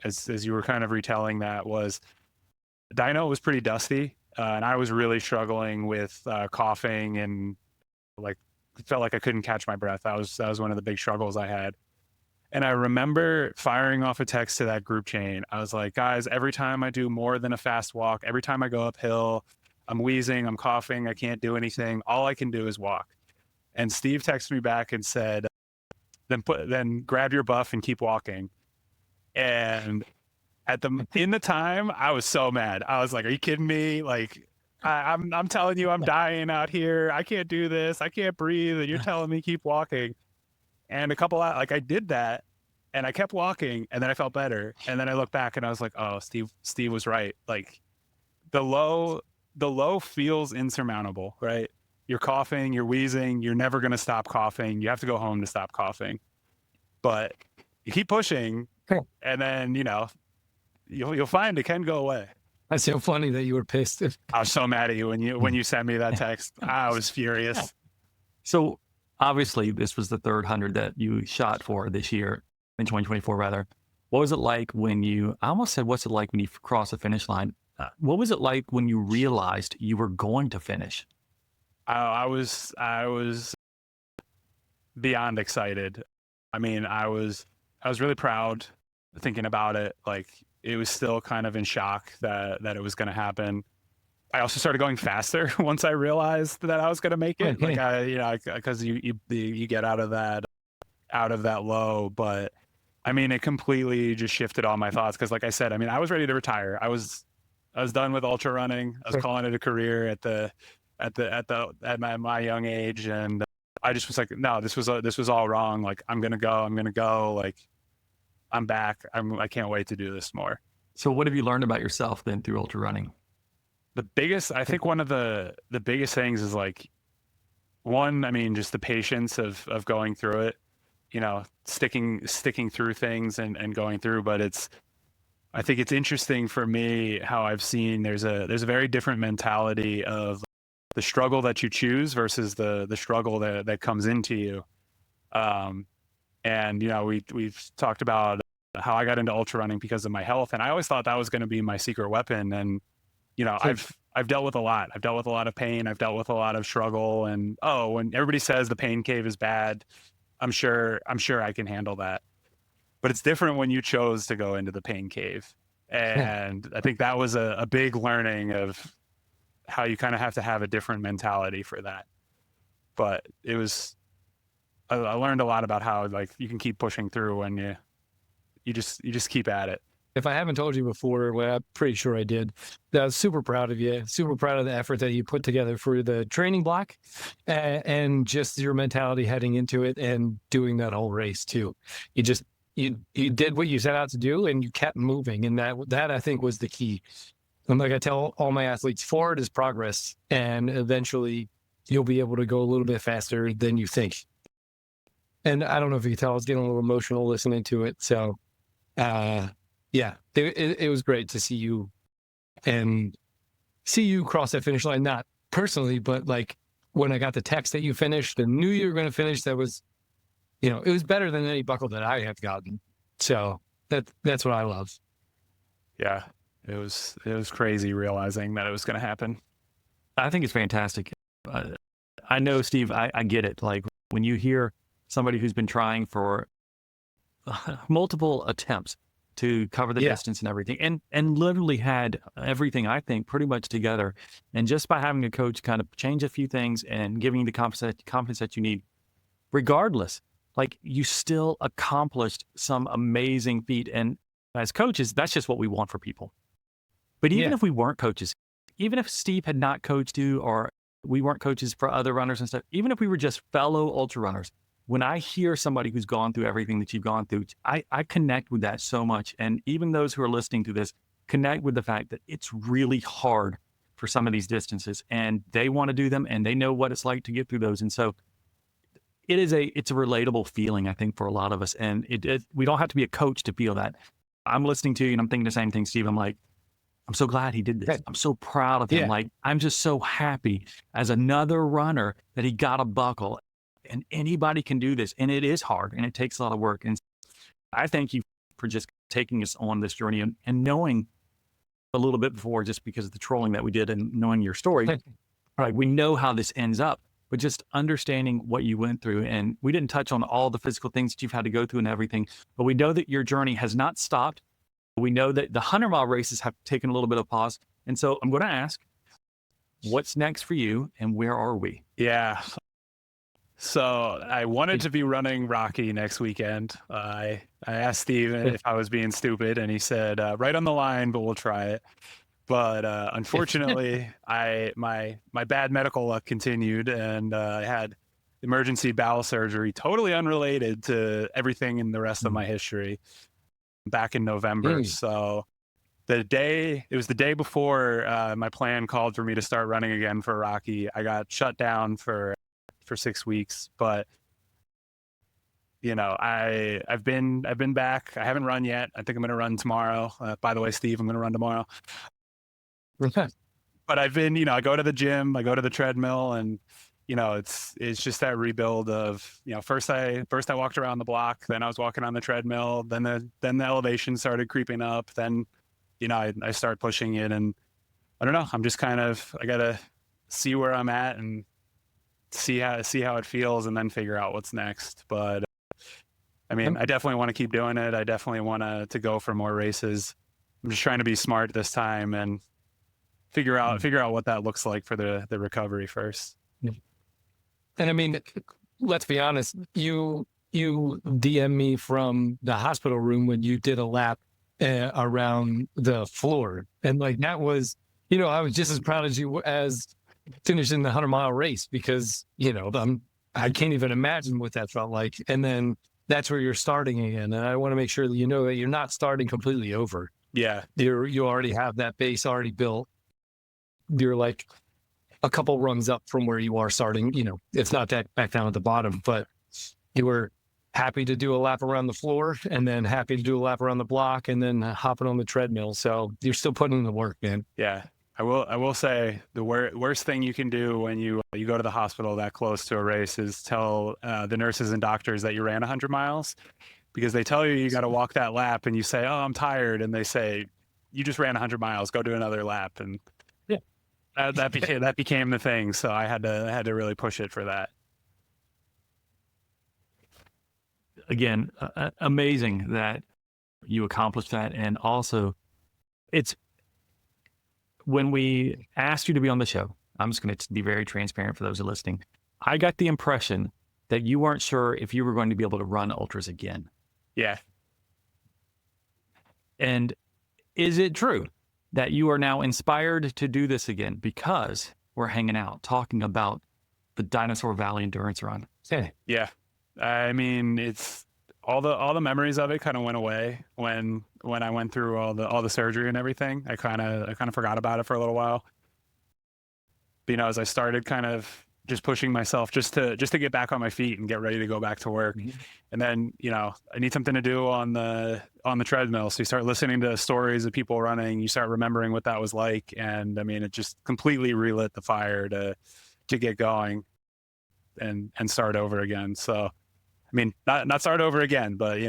as you were kind of retelling that was Dino was pretty dusty. And I was really struggling with coughing and like felt like I couldn't catch my breath. That was one of the big struggles I had. And I remember firing off a text to that group chain. I was like, guys, every time I do more than a fast walk, every time I go uphill, I'm wheezing, I'm coughing, I can't do anything. All I can do is walk. And Steve texted me back and said, then grab your buff and keep walking. And in the time, I was so mad. I was like, are you kidding me? Like, I'm telling you, I'm dying out here. I can't do this. I can't breathe. And you're telling me keep walking. And I did that and I kept walking and then I felt better. And then I looked back and I was like, oh, Steve was right. Like the low feels insurmountable, right? You're coughing, you're wheezing, you're never going to stop coughing. You have to go home to stop coughing, but you keep pushing and then, you'll find it can go away. That's so funny that you were pissed. I was so mad at you when you sent me that text. I was furious. So obviously this was the third 100 that you shot for this year in 2024 rather. What was it like I almost said, what's it like when you cross the finish line? What was it like when you realized you were going to finish? I was beyond excited. I mean, I was really proud thinking about it. Like it was still kind of in shock that it was going to happen. I also started going faster once I realized that I was going to make it. Like because you get out of that low, but I mean, it completely just shifted all my thoughts. Cause like I said, I mean, I was ready to retire. I was done with ultra running. I was calling it a career at the at my young age, and I just was like, no, this was all wrong. Like, I'm gonna go. Like, I'm back. I can't wait to do this more. So what have you learned about yourself then through ultra running? I think one of the biggest things is like, one, I mean, just the patience of going through it, sticking through things and going through. But I think it's interesting for me how I've seen there's a very different mentality of the struggle that you choose versus the struggle that comes into you. And we've talked about how I got into ultra running because of my health, and I always thought that was going to be my secret weapon. And I've dealt with a lot. I've dealt with a lot of pain. I've dealt with a lot of struggle. And when everybody says the pain cave is bad, I'm sure I can handle that. But it's different when you chose to go into the pain cave. And I think that was a big learning of how you kind of have to have a different mentality for that. But I learned a lot about how like you can keep pushing through when you just keep at it. If I haven't told you before, well, I'm pretty sure I did. I was super proud of you. Super proud of the effort that you put together for the training block, and just your mentality heading into it and doing that whole race too. You did what you set out to do, and you kept moving, and that I think was the key. And like I tell all my athletes, forward is progress, and eventually you'll be able to go a little bit faster than you think. And I don't know if you can tell, I was getting a little emotional listening to it. So, yeah, it was great to see you cross that finish line. Not personally, but like when I got the text that you finished and knew you were going to finish, that was, it was better than any buckle that I have gotten. So that's what I love. Yeah, it was crazy realizing that it was going to happen. I think it's fantastic. I know, Steve, I get it. Like when you hear somebody who's been trying for multiple attempts to cover the distance and everything, and literally had everything, I think, pretty much together. And just by having a coach kind of change a few things and giving you the confidence that you need, regardless, like you still accomplished some amazing feat. And as coaches, that's just what we want for people. But even if we weren't coaches, even if Steve had not coached you, or we weren't coaches for other runners and stuff, even if we were just fellow ultra runners, when I hear somebody who's gone through everything that you've gone through, I connect with that so much. And even those who are listening to this connect with the fact that it's really hard for some of these distances, and they want to do them, and they know what it's like to get through those. And so it's a relatable feeling, I think, for a lot of us. And we don't have to be a coach to feel that. I'm listening to you and I'm thinking the same thing, Steve. I'm like, I'm so glad he did this. I'm so proud of him. Yeah. Like, I'm just so happy as another runner that he got a buckle. And anybody can do this. And it is hard and it takes a lot of work. And I thank you for just taking us on this journey and knowing a little bit before, just because of the trolling that we did and knowing your story. Right, we know how this ends up, but just understanding what you went through. And we didn't touch on all the physical things that you've had to go through and everything, but we know that your journey has not stopped. We know that the 100-mile races have taken a little bit of pause. And so I'm going to ask, what's next for you and where are we? Yeah. So I wanted to be running Rocky next weekend. I asked Steve if I was being stupid, and he said, right on the line, but we'll try it. But unfortunately, my bad medical luck continued, and I had emergency bowel surgery, totally unrelated to everything in the rest of my history, back in November. So it was the day before my plan called for me to start running again for Rocky. I got shut down for 6 weeks, but I've been back. I haven't run yet. I think I'm going to run tomorrow. By the way, Steve, I'm going to run tomorrow. Okay. But I've been, I go to the gym, I go to the treadmill, and it's just that rebuild of, first I walked around the block, then I was walking on the treadmill, then the elevation started creeping up, then I start pushing it, and I don't know, I'm just I gotta see where I'm at and see how it feels, and then figure out what's next. But I mean, I definitely want to keep doing it. I definitely want to go for more races. I'm just trying to be smart this time and figure out what that looks like for the recovery first. And I mean, let's be honest, you DM me from the hospital room when you did a lap around the floor. And like, that was, I was just as proud as you as finishing the 100-mile race because, I can't even imagine what that felt like. And then that's where you're starting again. And I want to make sure that you know that you're not starting completely over. Yeah. You already have that base already built. You're like a couple rungs up from where you are starting. It's not that back down at the bottom, but you were happy to do a lap around the floor and then happy to do a lap around the block and then hopping on the treadmill. So you're still putting in the work, man. Yeah. I will say the worst thing you can do when you go to the hospital that close to a race is tell the nurses and doctors that you ran 100 miles, because they tell you got to walk that lap and you say, oh, I'm tired. And they say, you just ran 100 miles, go do another lap. And yeah, that became the thing. So I had to really push it for that. Again, amazing that you accomplished that. And also it's, when we asked you to be on the show, I'm just going to be very transparent for those who are listening. I got the impression that you weren't sure if you were going to be able to run ultras again. Yeah. And is it true that you are now inspired to do this again because we're hanging out talking about the Dinosaur Valley Endurance Run? Yeah. I mean, it's all the memories of it kind of went away when I went through all the surgery and everything. I kind of forgot about it for a little while. But, as I started kind of just pushing myself just to get back on my feet and get ready to go back to work. Mm-hmm. And then, I need something to do on the treadmill. So you start listening to stories of people running, you start remembering what that was like. And I mean, it just completely relit the fire to get going and start over again. So, I mean, not start over again, but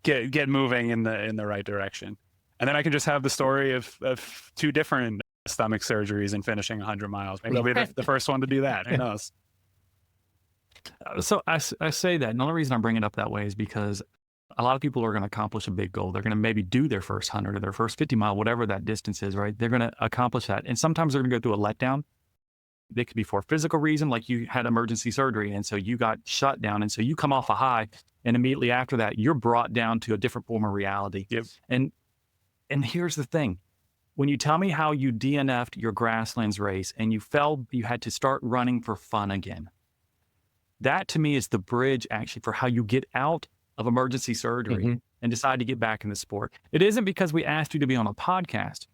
get moving in the right direction. And then I can just have the story of 2 different stomach surgeries and finishing 100 miles. Maybe I'll be the first one to do that. Who knows? So I say that, and the only reason I'm bringing it up that way is because a lot of people are going to accomplish a big goal. They're going to maybe do their first 100 or their first 50 mile, whatever that distance is, right? They're going to accomplish that. And sometimes they're going to go through a letdown. They could be for a physical reason, like you had emergency surgery, and so you got shut down, and so you come off a high, and immediately after that, you're brought down to a different form of reality. Yep. And here's the thing. When you tell me how you DNF'd your grasslands race and you felt you had to start running for fun again, that to me is the bridge actually for how you get out of emergency surgery and decide to get back in the sport. It isn't because we asked you to be on a podcast.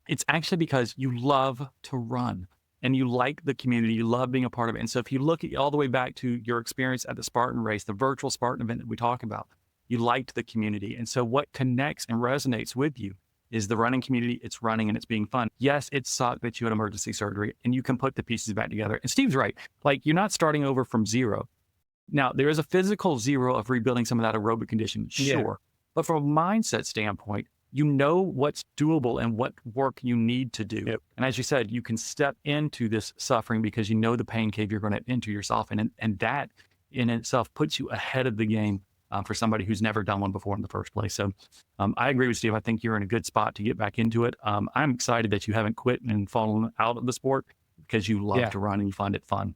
It's actually because you love to run and you like the community. You love being a part of it. And so if you look at all the way back to your experience at the Spartan race, the virtual Spartan event that we talk about, you liked the community. And so what connects and resonates with you is the running community. It's running and it's being fun. Yes, it sucked that you had emergency surgery and you can put the pieces back together. And Steve's right. Like, you're not starting over from zero. Now, there is a physical zero of rebuilding some of that aerobic condition, sure. Yeah. But from a mindset standpoint, you know what's doable and what work you need to do. Yep. And as you said, you can step into this suffering because you know the pain cave you're going to enter yourself in. And that in itself puts you ahead of the game for somebody who's never done one before in the first place. So I agree with Steve. I think you're in a good spot to get back into it. I'm excited that you haven't quit and fallen out of the sport because you love to run and you find it fun.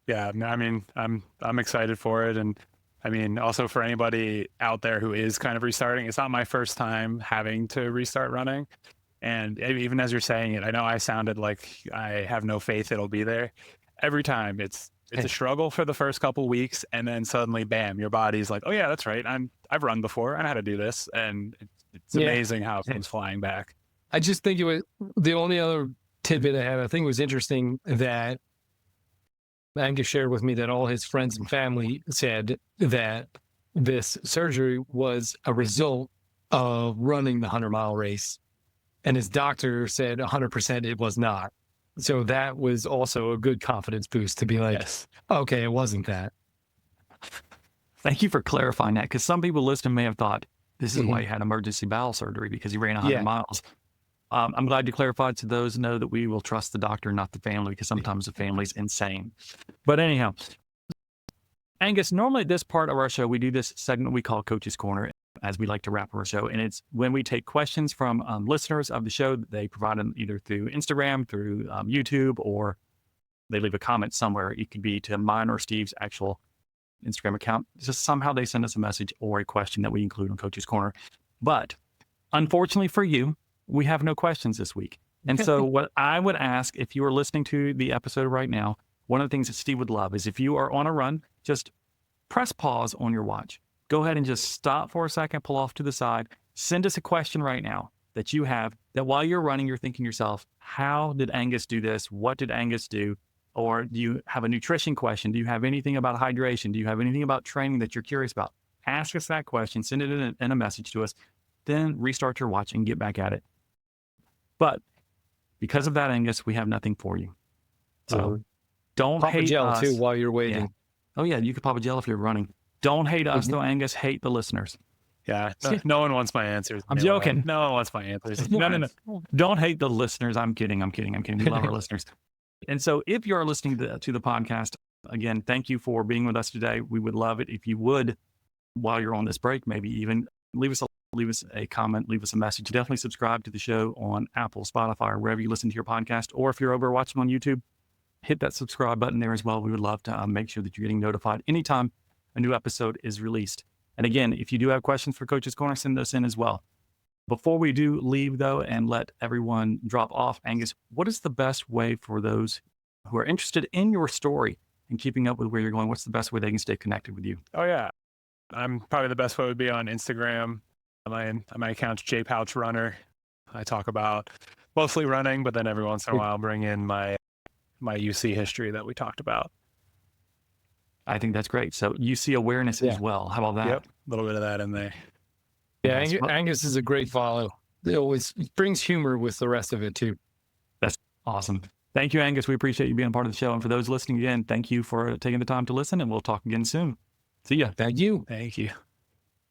Yeah, I mean, I'm excited for it. And I mean, also for anybody out there who is kind of restarting, it's not my first time having to restart running. And even as you're saying it, I know I sounded like I have no faith it'll be there. Every time it's a struggle for the first couple weeks, and then suddenly, bam, your body's like, oh yeah, that's right. I've run before. I know how to do this. And it's amazing how it comes flying back. I just think it was the only other tidbit I had. I think it was interesting that Angus shared with me that all his friends and family said that this surgery was a result of running the 100-mile race. And his doctor said 100% it was not. So that was also a good confidence boost to be like, okay, it wasn't that. Thank you for clarifying that, because some people listening may have thought this is why he had emergency bowel surgery, because he ran 100 miles. I'm glad you clarified to those who know that we will trust the doctor, not the family, because sometimes the family's insane. But anyhow, Angus, normally at this part of our show, we do this segment we call Coach's Corner, as we like to wrap our show. And it's when we take questions from listeners of the show. They provide them either through Instagram, through YouTube, or they leave a comment somewhere. It could be to mine or Steve's actual Instagram account. Just somehow they send us a message or a question that we include on Coach's Corner. But unfortunately for you, we have no questions this week. And so what I would ask, if you are listening to the episode right now, one of the things that Steve would love is if you are on a run, just press pause on your watch. Go ahead and just stop for a second, pull off to the side, send us a question right now that you have, that while you're running, you're thinking to yourself, how did Angus do this? What did Angus do? Or do you have a nutrition question? Do you have anything about hydration? Do you have anything about training that you're curious about? Ask us that question, send it in a message to us, then restart your watch and get back at it. But because of that, Angus, we have nothing for you. So don't pop a hate gel us. too while you're waiting. Yeah. Oh yeah, you could pop a gel if you're running. Don't hate us though, Angus. Hate the listeners. Yeah, no one wants my answers. I'm joking. No one wants my answers. No. Don't hate the listeners. I'm kidding. We love our listeners. And so if you're listening to the podcast, again, thank you for being with us today. We would love it if you would, while you're on this break, maybe even leave us a comment, leave us a message. Definitely subscribe to the show on Apple, Spotify, or wherever you listen to your podcast. Or if you're over watching on YouTube, hit that subscribe button there as well. We would love to make sure that you're getting notified anytime a new episode is released. And again, if you do have questions for Coach's Corner, send those in as well. Before we do leave, though, and let everyone drop off, Angus, what is the best way for those who are interested in your story and keeping up with where you're going? What's the best way they can stay connected with you? Oh, yeah. I'm probably the best way would be on Instagram. My account's ultrarunner. I talk about mostly running, but then every once in a while bring in my UC history that we talked about. I think that's great. So UC awareness as well. How about that? Yep, a little bit of that in there. Yeah, Angus is a great follow. It always brings humor with the rest of it too. That's awesome. Thank you, Angus. We appreciate you being a part of the show. And for those listening again, thank you for taking the time to listen, and we'll talk again soon. See ya. Thank you. Thank you.